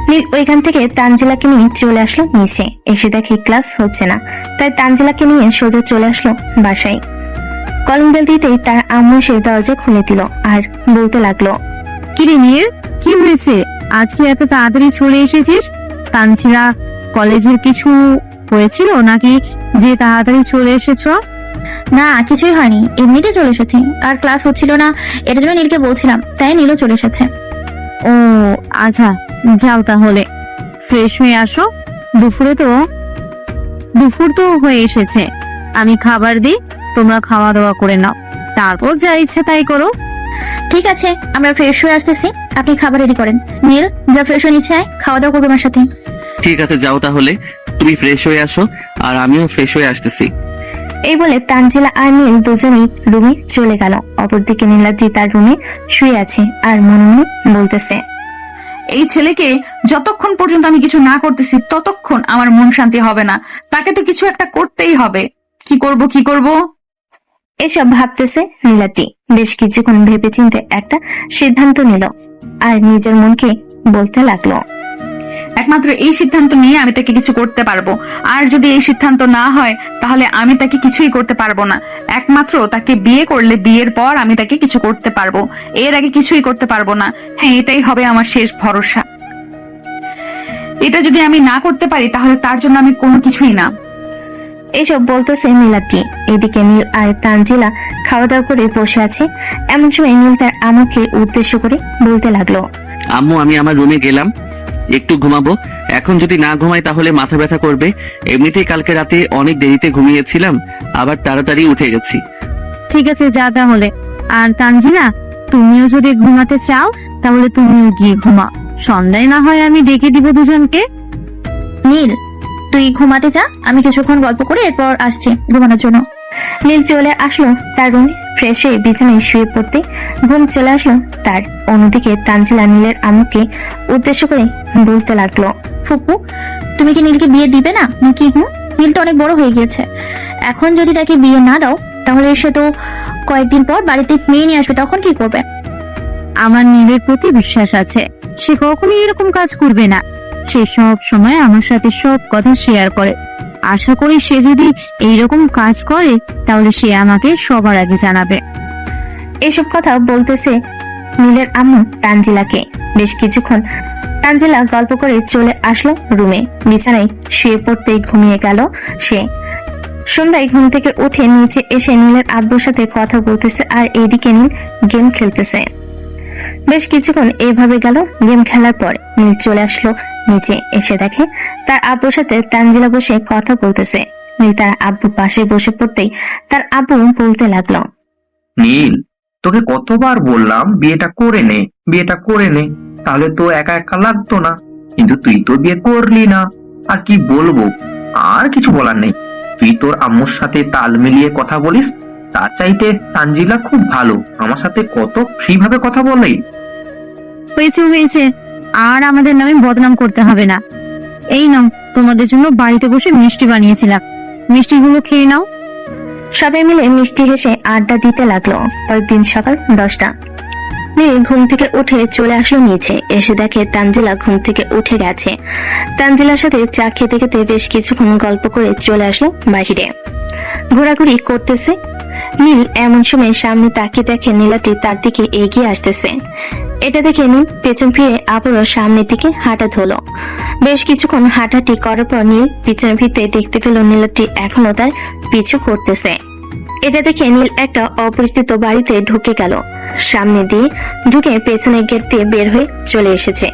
নীল ওইখান থেকে তানজিলাকে নিয়ে চলে আসলো নিচে। এসে দেখে ক্লাস হচ্ছে না, তাই তানজিলাকে নিয়ে সোজা চলে আসলো বাসায়। কলিং বেল দিতেই তার আম্মু এসে দরজা খুলে দিল আর বলতে লাগলো, কিরে নীল, কি হয়েছে? আজকে এত তাড়াতাড়ি চলে এসেছিস? তানজিলা, কলেজের কিছু হয়েছিল নাকি যে তাড়াতাড়ি চলে এসেছো? না, কিছুই হয়নি, এমনিতে চলে এসেছি। আর ক্লাস হচ্ছিল না, এটার জন্য নীলকে বলছিলাম, তাই নীলও চলে এসেছে। ও আচ্ছা, যাও তাহলে ফ্রেশ হয়ে আসো। দুপুর তো হয়ে এসেছে, আমি খাবার দিই, তোমরা খাওয়া দাওয়া করে নাও, তারপর যা ইচ্ছা তাই করো। ঠিক আছে, আমরা ফ্রেশ হয়ে আসতেছি, আপনি খাবার রেডি করেন। নীল, যা ফ্রেশ হয়ে নিচে আয়, খাওয়া দাওয়া করবে আমার সাথে। ঠিক আছে, যাও তাহলে, তুমি ফ্রেশ হয়ে আসো আর আমিও ফ্রেশ হয়ে আসতেছি। এই বলে তানজিলা আর নীল দুজনেই রুমে চলে গেল। অপরদিকে নীলাদ্রি তার রুমে শুয়ে আছে আর মনে মনে বলতেছে, এই ছেলেকে যতক্ষণ পর্যন্ত আমি কিছু না করতেছি ততক্ষণ আমার মন শান্তি হবে না। তাকে তো কিছু একটা করতেই হবে। কি করব? এসব ভাবতেছে নীলাদ্রি। বেশ কিছুক্ষণ ভেবে চিন্তে একটা সিদ্ধান্ত নিল আর নিজের মনকে বলতে লাগলো, একমাত্র এই সিদ্ধান্ত নিয়ে আমি তাকে কিছু করতে পারবো, আর যদি এই সিদ্ধান্ত না হয় তাহলে আমি তাকে কিছুই করতে পারবো না। একমাত্র তাকে বিয়ে করলে বিয়ের পর আমি তাকে কিছু করতে পারবো, এর আগে কিছুই করতে পারবো না। হ্যাঁ, এটাই হবে আমার শেষ ভরসা। এটা যদি আমি না করতে পারি তাহলে তার জন্য আমি কোনো কিছুই না। এসব বলতেছে নীলাদ্রি। এদিকে নীল আর তানজিলা খাওয়া দাওয়া করে বসে আছে। এমন সময় নীল তার আম্মুকে উদ্দেশ্য করে বলতে লাগলো, আম্মু, আমি আমার রুমে গেলাম, একটু ঘুমাবো। এখন যদি না ঘুমাই তাহলে মাথা ব্যথা করবে। এমনিতেই কালকে রাতে অনেক দেরিতে ঘুমিয়েছিলাম, আবার তাড়াতাড়ি উঠে গেছি। ঠিক আছে, যা তাহলে। আর তানজিলা, তুমিও যদি ঘুমাতে চাও তাহলে তুমিও গিয়ে ঘুমা, সন্ধ্যায় না হয় আমি ডেকে দিব দুজনকে। নীল, তুই ঘুমাতে যা, আমি কিছুক্ষণ গল্প করে এরপর আসছি ঘুমানোর জন্য। নীল চলে আসলো তার রুমে। ফ্রেশ হয়ে বিছানায় শুয়ে পড়তে ঘুম চলে আসলো তার। অন্যদিকে তানজিলা নীলের আম্মুকে উদ্দেশ্য করে বলতে লাগলো, ফুপু, তুমি কি নীলকে বিয়ে দিবে না নাকি? নীল তো অনেক বড় হয়ে গিয়েছে, এখন যদি তাকে বিয়ে না দাও তাহলে সে তো কয়েকদিন পর বাড়িতে মেয়ে নিয়ে আসবে, তখন কি করবে? আমার নীলের প্রতি বিশ্বাস আছে, সে কখনোই এরকম কাজ করবে না। সে সব সময় আমার সাথে সব কথা শেয়ার করে, আশা করি সে যদি এইরকম কাজ করে তাহলে সে আমাকে সবার আগে জানাবে। এসব কথা বলতেছে নীলের আম্মু তানজিলাকে। বেশ কিছুক্ষণ তানজিলা গল্প করে চলে আসলো রুমে। বিছানায় শুয়ে পড়তেই ঘুমিয়ে গেল সে। সন্ধ্যায় ঘুম থেকে উঠে নিচে এসে নীলের আব্বুর সাথে কথা বলতেছে আর এইদিকে নীল গেম খেলতেছে। বেশ কিছুক্ষণ এভাবে গেল। গেম খেলার পর নীল চলে আসলো নিচে। এসে দেখে তার আব্বুর সাথে তানজিলা বসে কথা বলতেছে। নীল তার আব্বুর পাশে বসে পড়তেই তার আব্বু বলতে লাগলো, নীল, তোকে কতবার বললাম বিয়েটা করে নে, বিয়েটা করে নে, তাহলে তো একা একা লাগতো না, কিন্তু তুই তো বিয়ে করলি না। আর কি বলবো, আর কিছু বলার নেই। তুই তোর আম্মুর সাথে তাল মিলিয়ে কথা বলিস। তার চাইতে তানজিলা খুব ভালো, আমার সাথে কত ফ্রি ভাবে কথা বলে। হয়েছে, আর আমাদের নামে বদনাম করতে হবে না। এই নাও, তোমাদের জন্য বাড়িতে বসে মিষ্টি বানিয়েছিলাম, মিষ্টিগুলো খেয়ে নাও। সবাই মিলে মিষ্টি হেসে আড্ডা দিতে লাগলো। পরদিন সকাল 10টা। নীল ঘুম থেকে উঠে চলে আসলো নিচে। এসে দেখে তানজিলা ঘুম থেকে উঠে গেছে। তানজিলার সাথে চা খেতে খেতে বেশ কিছুক্ষণ গল্প করে চলে আসলো বাহিরে। ঘোরাঘুরি করতেছে। নীল এমন সময় সামনে তাকিয়ে দেখে নীলাটি তার দিকে এগিয়ে আসতেছে। এটা দেখে নীল পেছন ফিরে আবারও সামনের দিকে হাঁটা ধরল। বেশ কিছুক্ষণ হাঁটাহাঁটি করার পর নীল পিছনে ফিরতে দেখতে পেল নীলাটি এখনো তার পিছু করতেছে। এটা দেখে নীল একটা অপরিচিত বাড়িতে ঢুকে গেল। সামনে দিয়ে ঢুকে পেছনের গেট দিয়ে বের হয়ে চলে এসেছে।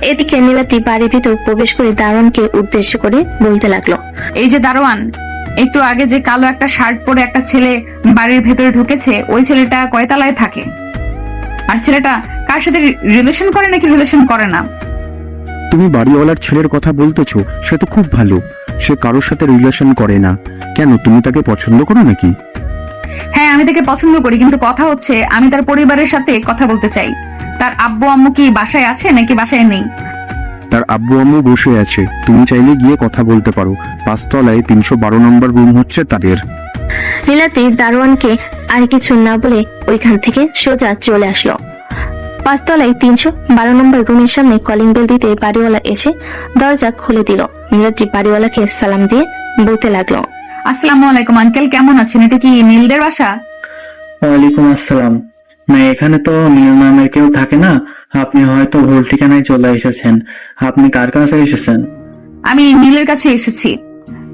এদিকে নীলাটি বাড়ির ভিতর প্রবেশ করে দারোয়ানকে উদ্দেশ্য করে বলতে লাগলো, এই যে দারোয়ান, একটু আগে যে কালো একটা শার্ট পরে একটা ছেলে বাড়ির ভেতরে ঢুকেছে, ওই ছেলেটা কয়তলায় থাকে? আর ছেলেটা কার সাথে রিলেশন করে নাকি রিলেশন করে না? তুমি বাড়িওয়ালার ছেলের কথা বলতেছো? সে তো খুব ভালো, সে কারোর সাথে রিলেশন করে না। কেন, তুমি তাকে পছন্দ করো নাকি? হ্যাঁ, আমি তাকে পছন্দ করি, কিন্তু কথা হচ্ছে আমি তার পরিবারের সাথে কথা বলতে চাই। তার আব্বু আম্মু কি বাসায় আছে নাকি বাসায় নেই? তার আব্বু আম্মু বসে আছে, তুমি চাইলে গিয়ে কথা বলতে পারো। 5 তলায় 312 নম্বর রুম হচ্ছে তাদের। নীলাটি দারোয়ানকে আর কিছু না বলে ওইখান থেকে সোজা চলে আসলো। 5 তলায় 312 নম্বর রুমের সামনে কলিং বেল দিতে বাড়িওয়ালা এসে দরজা খুলে দিল। নীলাটি বাড়িওয়ালাকে সালাম দিয়ে বলতে লাগলো, আসসালামু আলাইকুম আঙ্কেল, কেমন আছেন? এটা কি নীলদের বাসা? ওয়ালাইকুম আসসালাম। না, এখানে তো নীল নামের কেউ থাকে না, আপনি হয়তো ভুল ঠিকানায় চলে এসেছেন। আপনি কার কাছে এসেছেন? আমি নীলের কাছে এসেছি।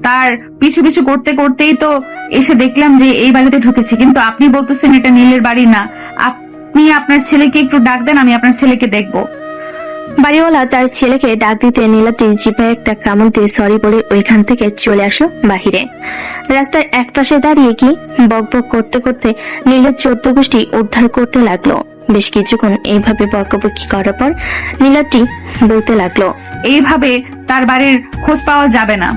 তার পিছু পিছু করতে করতেই তো এসে দেখলাম যে এই বাড়িতে ঢুকেছি, কিন্তু আপনি বলতেছেন এটা নীলের বাড়ি না। আপনি আপনার ছেলেকে একটু ডাক দেন, আমি আপনার ছেলেকে দেখবো। বাড়িওয়ালা তার ছেলেকে ডাক দিতে নীলাটি জিভায় একটা কামড় দিয়ে সরি বলে ওইখান থেকে চলে আসলো বাহিরে। রাস্তার এক পাশে দাঁড়িয়ে কি বকবক করতে করতে নীলের 14 গোষ্ঠী উদ্ধার করতে লাগলো। বেশ কিছুক্ষণ এইভাবে বকবকি করার পর নীলাটি বলতে লাগলো, এইভাবে তার বাড়ির খোঁজ পাওয়া যাবে না।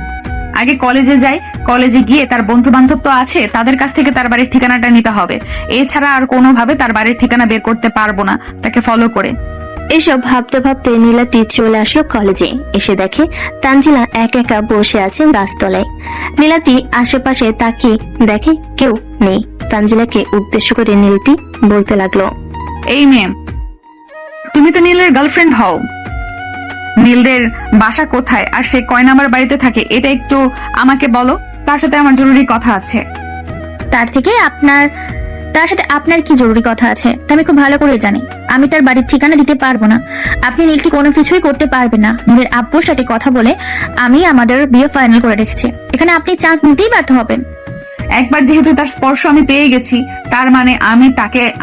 আগে কলেজে যাই, কলেজে গিয়ে তার বন্ধু বান্ধব তো আছে, তাদের কাছ থেকে তার বাড়ির ঠিকানাটা নিতে হবে। এছাড়া আর কোনোভাবে তার বাড়ির ঠিকানা বের করতে পারবো না তাকে ফলো করে। এসব ভাবতে ভাবতে নীলাটি চলে আসলো কলেজে। এসে দেখে তানজিলা একা একা বসে আছে গাছতলায়। নীলাটি আশেপাশে তাকিয়ে দেখে কেউ নেই। তানজিলাকে উদ্দেশ্য করে নীলটি বলতে লাগলো, এই মেয়ে, তুমি তো নীলের গার্লফ্রেন্ড হও। নীলদের বাসা কোথায় আর সে কয় নাম্বার বাড়িতে থাকে এটা একটু আমাকে বলো, তার সাথে আমার জরুরি কথা আছে। তার সাথে আপনার কি জরুরি কথা আছে তা আমি খুব ভালো করে জানি। আমি তার বাড়ির ঠিকানা দিতে পারবো না। আপনি নীলকে কোনো কিছুই করতে পারবেন না। নীলের আব্বুর সাথে কথা বলে আমি আমাদের বিয়ে ফাইনাল করে রেখেছি। এখানে আপনি চান্স নিতেই ব্যর্থ হবেন। একবার যেহেতু তার স্পর্শ আমি পেয়ে গেছি, তার মানে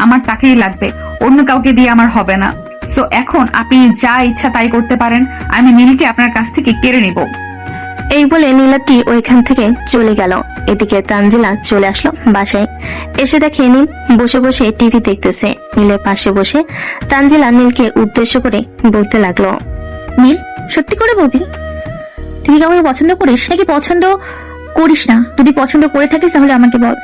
আমার তাকেই লাগবে, অন্য কাউকে দিয়ে আমার হবে না। সো এখন আপনি যা ইচ্ছা তাই করতে পারেন, আমি নীলকে আপনার কাছ থেকে কেড়ে নিব। এই বলে নীলাটি ওইখান থেকে চলে গেল। এদিকে তানজিলা চলে আসলো বাসায়। এসে দেখে নীল বসে বসে টিভি দেখতেছে। নীলের পাশে বসে তানজিলা নীলকে উদ্দেশ্য করে বলতে লাগলো, নীল, সত্যি করে বলবি, তুই কাউকে পছন্দ করিস নাকি পছন্দ করিস না? যদি পছন্দ করে থাকিস তাহলে আমাকে বল।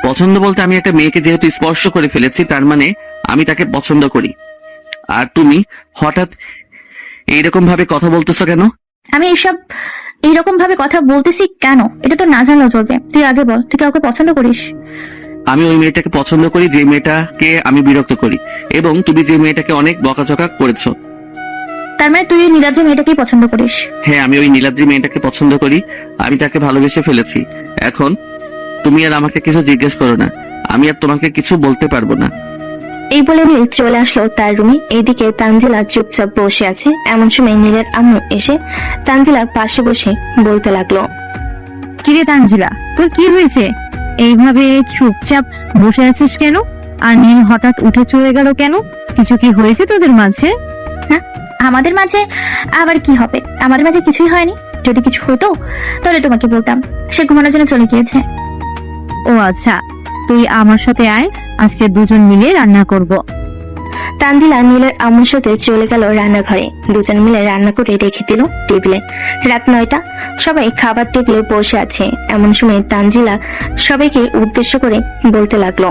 পছন্দ বলতে আমি একটা মেয়েকে যেহেতু স্পর্শ করে ফেলেছি, তার মানে আমি তাকে পছন্দ করি। আর তুমি হঠাৎ এইরকম ভাবে কথা বলতেছো কেন? আমি এইরকম ভাবে কথা বলতেছি কেন এটা তো না জানলেও চলবে। তুই আগে বল, তুই কাউকে পছন্দ করিস? আমি ওই মেয়েটাকে পছন্দ করি যে মেয়েটাকে আমি বিরক্ত করি, এবং তুমি যে মেয়েটাকে অনেক বকাঝকা করেছো। তার মানে তুই নীলাদ্রি মেয়েটাকেই পছন্দ করিস? হ্যাঁ, আমি ওই নীলাদ্রি মেয়েটাকে পছন্দ করি। আমি তাকে ভালোবেসে ফেলেছি। এখন তুমি আর আমাকে কিছু জিজ্ঞেস করো না, আমি আর তোমাকে কিছু বলতে পারবো না। এই বলে নীল চলে আসলো তার রুমে। এইদিকে তানজিলা চুপচাপ বসে আছে। এমন সময় নীলের আম্মু এসে তানজিলার পাশে বসে বলতে লাগলো, কিরে তানজিলা, তোর কি হয়েছে? এইভাবে চুপচাপ বসে আছিস কেন? আর নীল হঠাৎ উঠে চলে গেল কেন? কিছু কি হয়েছে তোদের মাঝে? হ্যাঁ, আমাদের মাঝে আবার কি হবে? আমাদের মাঝে কিছুই হয়নি। যদি কিছু হতো তাহলে তোমাকে বলতাম। সে ঘুমানোর জন্য চলে গিয়েছে। ও আচ্ছা, তুই আমার সাথে আয়, আজকে দুজন মিলে রান্না করব। তানজিলা নীলের আম্মুর সাথে চলে গেল রান্নাঘরে। দুজন মিলে রান্না করে রেখে দিল টেবিলে। রাত 9টা, সবাই খাবার টেবিলে বসে আছে। এমন সময় তানজিলা সবাইকে উদ্দেশ্য করে বলতে লাগলো,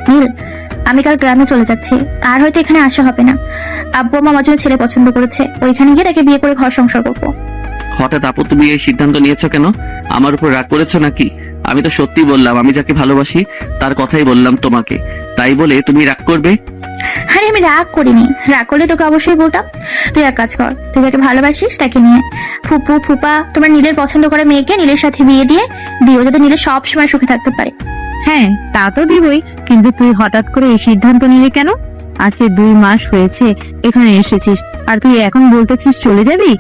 নীল, আমি কাল গ্রামে চলে যাচ্ছি, আর হয়তো এখানে আসা হবে না। আব্বু আম্মা আমার জন্য ছেলে পছন্দ করেছে, ওইখানে গিয়ে তাকে বিয়ে করে ঘর সংসার করবো। হঠাৎ আপু তুমি এই সিদ্ধান্ত নিয়েছো কেন? আমার উপর রাগ করেছো নাকি? আমি তো সত্যি বললাম, আমি যাকে ভালোবাসি তার কথাই বললাম তোমাকে, তাই বলে তুমি রাগ করবে? আরে আমি রাগ করিনি। রাগ করলে তোকে অবশ্যই বলতাম। তুই এক কাজ কর, তুই যাকে ভালোবাসিস তাকে নিয়ে ফুপু ফুপা তোমার নীলের পছন্দ করা মেয়েকে নীলের সাথে বিয়ে দিয়ে দিও, যাতে নীলের সব সময় সুখে থাকতে পারে। হ্যাঁ, তা তো দিবই, কিন্তু তুই হঠাৎ করে এই সিদ্ধান্ত নিলি কেন? আজকে 2 মাস হয়েছে এখানে এসেছিস, আর তুই এখন বলতেছিস চলে যাবি?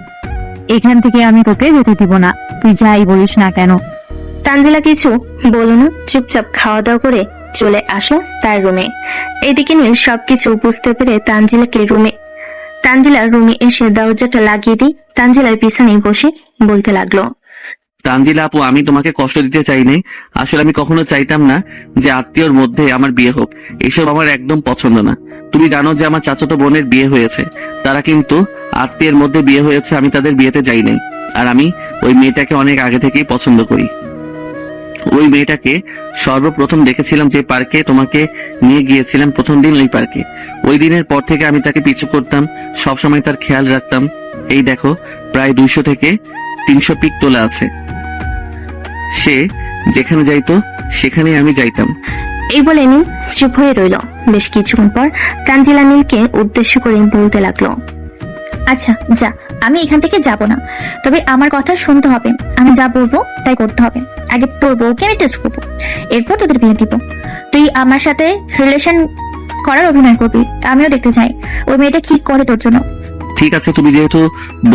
এখান থেকে আমি তোকে যেতে দিব না, তুই যাই বলিস না কেন। তানজিলা কিছু বলল না, চুপচাপ খাওয়া দাওয়া করে চলে আসলো তার রুমে। এদিকে নীল সবকিছু বুঝতে পেরে তানজিলার রুমে এসে দরজাটা লাগিয়ে দিই তানজিলার বিছানায় বসে বলতে লাগলো, তানজিলা আপু, আমি তোমাকে কষ্ট দিতে চাই নাই। আসলে আমি কখনো চাইতাম না যে আত্মীয়র মধ্যে আমার বিয়ে হোক। এসব আমার একদম পছন্দ না। তুমি জানো যে আমার চাচাতো বোনের বিয়ে হয়েছে, তারা কিন্তু আত্মীয়ের মধ্যে বিয়ে হয়েছে, আমি তাদের বিয়েতে যাই নাই। আর আমি ওই মেয়েটাকে অনেক আগে থেকেই পছন্দ করি। ওই মেয়েটাকে সর্বপ্রথম দেখেছিলাম যে পার্কে তোমাকে নিয়ে গিয়েছিলাম, প্রথম দিন ওই পার্কে। ওই দিনের পর থেকে আমি তাকে পিছু করতাম, সবসময় তার খেয়াল রাখতাম। এই দেখো, প্রায় 200 থেকে 300 পিক তোলা আছে। সে যেখানে যাইতো সেখানে আমি যাইতাম। এই বলে নীল চুপ হয়ে রইল। বেশ কিছুক্ষণ পর তানজিলা নীলকে উদ্দেশ্য করে বলতে লাগলো, আচ্ছা যা, আমি এখান থেকে যাব না, তবে আমার কথা শুনতে হবে। আমি যা বলবো তাই করতে হবে। আগে তোর বউকে আমি টেস্ট করবো, এরপর তোদের বিয়ে দিব। তুই আমার সাথে রিলেশন করার অভিনয় করবি, আমিও দেখতে চাই ওই মেয়েটা কি করে তোর জন্য। ঠিক আছে, তুমি যেহেতু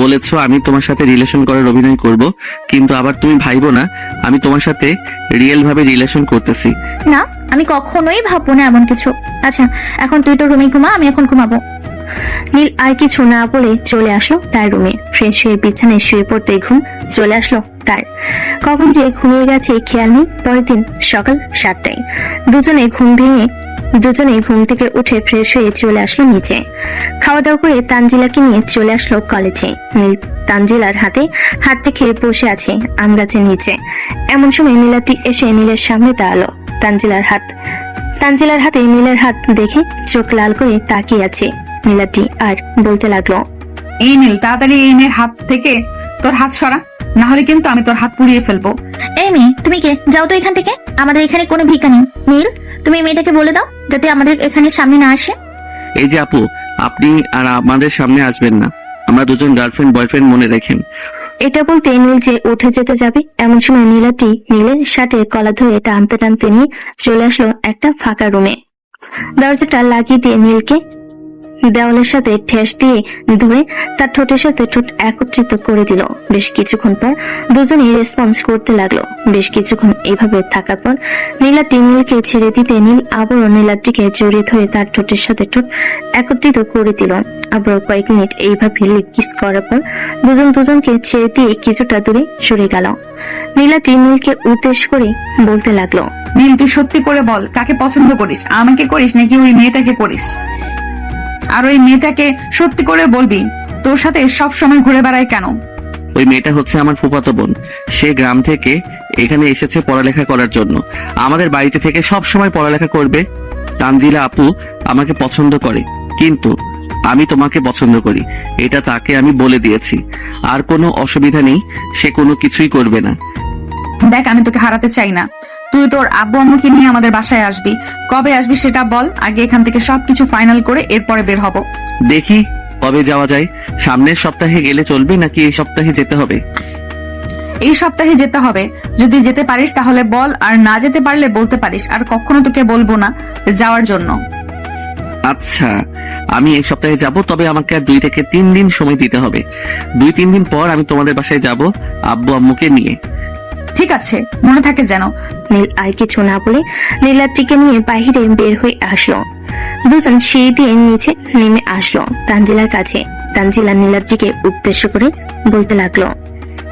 বলেছো আমি তোমার সাথে রিলেশন করার অভিনয় করব, কিন্তু আবার তুমি ভাইবো না আমি তোমার সাথে রিয়েল ভাবে রিলেশন করতেছি। না, আমি কখনোই ভাববো না এমন কিছু। আচ্ছা, এখন তুই তোর রুমে ঘুমা, আমি এখন ঘুমাবো। নীল আর কিছু না বলে চলে আসলো তার রুমে। ফ্রেশ হয়ে বিছানায় শুয়ে পড়তে ঘুম চলে আসলো তার। কখন যে ঘুমিয়ে গেছে খেয়াল নেই। পরের দিন সকাল 7টায় দুজনে ঘুম থেকে উঠে ফ্রেশ হয়ে চলে আসলো নিচে। খাওয়া দাওয়া করে তানজিলাকে নিয়ে চলে আসলো কলেজে। নীল তানজিলার হাতে হাত রেখে বসে আছে আম গাছের নিচে। এমন সময় নীলাটি এসে নীলের সামনে দাঁড়ালো। তানজিলার হাতে নীলের হাত দেখে চোখ লাল করে তাকিয়ে আছে নীলাটি, আর বলতে লাগলো, এই নীল, তাড়াতাড়ি এই মেয়ের হাত থেকে তোর হাত সরা, না হলে কিন্তু আমি তোর হাত পুড়িয়ে ফেলবো। এই মেয়ে, তুমি কে? যাও তো এখান থেকে, আমাদের এখানে কোনো ভিকা নেই। নীল, তুমি এই মেয়েটাকে বলে দাও যাতে আমাদের এখানে সামনে না আসে। এই যে আপু, আপনি আর আমাদের সামনে আসবেন না, আমরা দুজন গার্লফ্রেন্ড বয়ফ্রেন্ড, মনে রাখেন। এটা বলতে নীল যে উঠে যেতে যাবে, এমন সময় নীলাটি নীলের শার্টের কলা ধরে টানতে টানতে নিয়ে চলে আসলো একটা ফাঁকা রুমে। দরজাটা লাগিয়ে দিয়ে নীলকে দেওয়ালের সাথে ঠেস দিয়ে ধরে তার ঠোঁটের সাথে ঠোঁট একত্রিত করে দিল। বেশ কিছুক্ষণ পর দুজনেই রেসপন্স করতে লাগলো। বেশ কিছুক্ষণ এইভাবে থাকার পর নীলাটি নীলকে ছেড়ে দিতে নীল আবারও নীলাটিকে জড়িয়ে ধরে তার ঠোঁটের সাথে ঠোঁট একত্রিত করে দিল। আবারও কয়েক মিনিট এইভাবে কিস করার পর দুজনকে ছেড়ে দিয়ে কিছুটা দূরে সরে গেল। নীলাটি নীলকে উদ্দেশ্য করে বলতে লাগলো, নীল, তুই সত্যি করে বল, কাকে পছন্দ করিস? আমাকে করিস নাকি ওই মেয়েটাকে করিস? আর ওই মেয়েটাকে সত্যি করে বলবি, তোর সাথে সব সময় ঘুরে বেড়ায় কেন? ওই মেয়েটা হচ্ছে আমার ফুফাতো বোন। সে গ্রাম থেকে এখানে এসেছে পড়ালেখা করার জন্য। আমাদের বাড়িতে থেকে সব সময় পড়ালেখা করবে। তানজিলা আপু আমাকে পছন্দ করে, কিন্তু আমি তোমাকে পছন্দ করি, এটা তাকে আমি বলে দিয়েছি। আর কোনো অসুবিধা নেই, সে কোনো কিছুই করবে না। দেখ, আমি তোকে হারাতে চাই না। তুই তোর আব্বু আম্মুকে নিয়ে আমাদের বাসায় আসবি। কবে আসবি সেটা বল, আগে এখান থেকে সবকিছু ফাইনাল করে এরপরে বের হব। দেখি কবে যাওয়া যায়? সামনের সপ্তাহে গেলে চলবে নাকি এই সপ্তাহে যেতে হবে? এই সপ্তাহে যেতে হবে। যদি যেতে পারিস তাহলে বল, আর না যেতে পারলে বলতে পারিস, আর কখনো তোকে বলবো না যাওয়ার জন্য। আচ্ছা, আমি এই সপ্তাহে যাব, তবে আমাকে আর 2 থেকে 3 দিন সময় দিতে হবে। 2-3 দিন পর আমি তোমাদের বাসায় যাব আব্বু আম্মুকে নিয়ে। ঠিক আছে, মনে থাকে যেন। নীল আর কিছু না বলে নীলাদ্রিকে নিয়ে বাইরে বের হয়ে আসলো। দুজন সিঁড়ি দিয়ে নিচে নেমে আসলো তানজিলার কাছে। তানজিলা নীলাদ্রিকে উদ্দেশ্য করে বলতে লাগলো,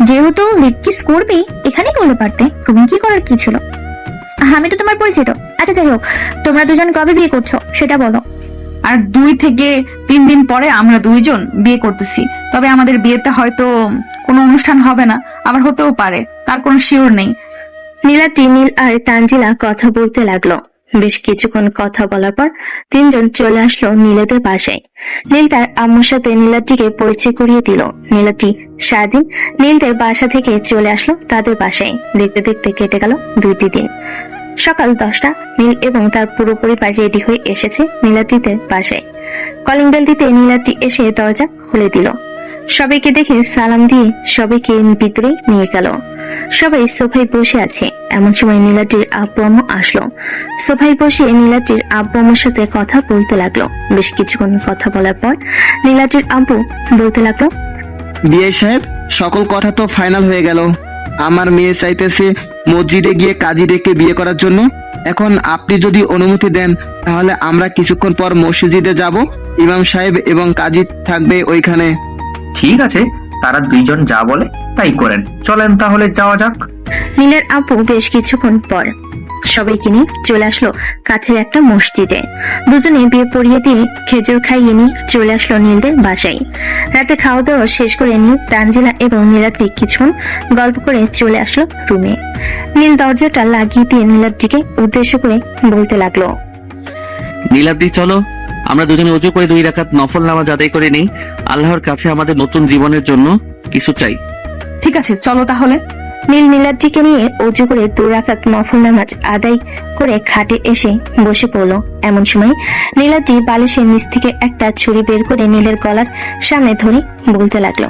যেহেতু লিপ কিস করবি এখানে করলে পারতে, তুমি কি করার কি ছিল? আমি তো তোমার পরিচিত। আচ্ছা যাই হোক, তোমরা দুজন কবে বিয়ে করছো সেটা বলো। আর 2 থেকে 3 দিন পরে আমরা 2 জন বিয়ে করতেছি। তবে আমাদের বিয়েতে হয়তো কোনো অনুষ্ঠান হবে না, আবার হতেও পারে, তার কোনো শিওর নেই। নীলাদ্রি, নীল আর তানজিলা কথা বলতে লাগলো। বেশ কিছুক্ষণ কথা বলার পর 3 জন চলে আসলো নীলাদের বাসায়। নীল তার আম্মুর সাথে নীলাদ্রিকে পরিচয় করিয়ে দিল। নীলাদ্রি সারাদিন নীলদের বাসা থেকে চলে আসলো তাদের বাসায়। দেখতে দেখতে কেটে গেল 2টি দিন। সকাল 10টা, নীল এবং তার পুরো পরিবার রেডি হয়ে এসেছে নীলাদ্রিদের বাসায়। কলিং বেল দিতে নীলাদ্রি এসে দরজা খুলে দিল। সবাইকে দেখে সালাম দিয়ে সবাইকে ভিতরে নিয়ে গেল। সবাই সোফায় বসে আছে। এমন সময় নীলাদ্রির আব্বু আম্মু আসলো। সোফায় বসে নীলাদ্রির আব্বু আম্মুর সাথে কথা বলতে লাগলো। বেশ কিছুক্ষণ কথা বলার পর নীলাদ্রির আব্বু বলতে লাগলো, বিয়ে সাহেব, সকল কথা তো ফাইনাল হয়ে গেল। আমার মেয়ে চাইতেছে মসজিদে গিয়ে কাজী ডেকে বিয়ে করার জন্য। এখন আপনি যদি অনুমতি দেন তাহলে আমরা কিছুক্ষণ পর মসজিদে যাব। ইমাম সাহেব এবং কাজী থাকবে ওইখানে। ঠিক আছে, তারা 2 জন যা বলে তাই করেন। চলেন তাহলে যাওয়া যাক। নীলের আব্বু বেশ কিছুক্ষণ পর সবাইকে নিয়ে চলে আসলো কাছের একটা মসজিদে। দুজনে বিয়ে পড়িয়ে দিয়ে খেজুর খাইয়ে নিয়ে চলে আসলো নীলদের বাসায়। রাতে খাওয়া দাওয়া শেষ করে নীল, তানজিলা এবং নীলাদ্রি কিছুক্ষণ গল্প করে চলে আসলো রুমে। নীল দরজাটা লাগিয়ে দিয়ে নীলাদ্রিকে উদ্দেশ্য করে বলতে লাগলো, নীলাদ্রি চলো, আমরা দুজনে উজু করে 2 রাকাত নফল নামাজ আদায় করে নেই। আল্লাহর কাছে আমাদের নতুন জীবনের জন্য কিছু চাই। ঠিক আছে, চলো তাহলে। নীল নীলাদ্রিকে নিয়ে উজু করে 2 রাকাত নফল নামাজ আদায় করে খাটে এসে বসে পড়লো। এমন সময় নীলাদ্রি বালিশের নিচ থেকে একটা ছুরি বের করে নীলের গলার সামনে ধরে বলতে লাগলো,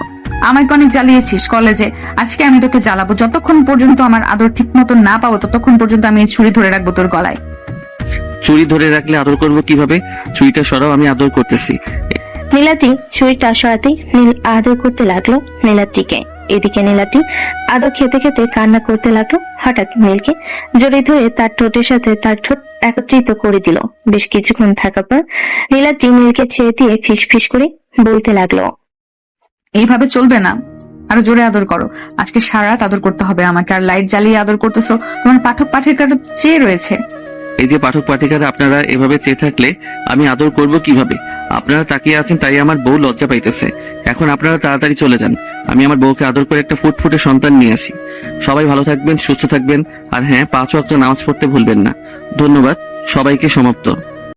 আমাকে অনেক জ্বালিয়েছিস কলেজে, আজকে আমি তোকে জ্বালাবো। যতক্ষণ পর্যন্ত আমার আদর ঠিক মতো না পাবো ততক্ষণ পর্যন্ত আমি এই ছুরি ধরে রাখবো তোর গলায়। চুরি ধরে রাখলে আদর করব কিভাবে? ছুরিটা সরাও, আমি আদর করতেছি। নীলাদ্রি ছুরিটা সরাতে নীল আদর করতে লাগলো নীলাদ্রিকে। এদিকে নীলাদ্রি আদর খেতে খেতে কান্না করতে লাগলো। হঠাৎ নীলকে জড়িয়ে ধরে তার ঠোঁটের সাথে তার ঠোঁট একত্রিত করে দিল। বেশ কিছুক্ষণ থাকার পর নীলাদ্রি নীলকে ছেড়ে দিয়ে ফিস ফিস করে বলতে লাগলো, এইভাবে চলবে না, আরো জোরে আদর করো। আজকে সারা রাত আদর করতে হবে আমাকে। আর লাইট জ্বালিয়ে আদর করতেছো, তোমার পাঠক পাঠিকারা চেয়ে রয়েছে। এই যে পাঠক পাঠিকারা আপনারা এভাবে চেয়ে থাকলে আমি আদর করব কিভাবে? আপনারা তাকিয়ে আছেন তাই আমার বউ লজ্জা পাইতেছে। এখন আপনারা তাড়াতাড়ি চলে যান, আমি আমার বউকে আদর করে একটা ফুটফুটে সন্তান নিয়ে আসি। সবাই ভালো থাকবেন, সুস্থ থাকবেন, আর হ্যাঁ, 5 ওয়াক্ত নামাজ পড়তে ভুলবেন না। ধন্যবাদ, সবাইকে সমাপ্ত।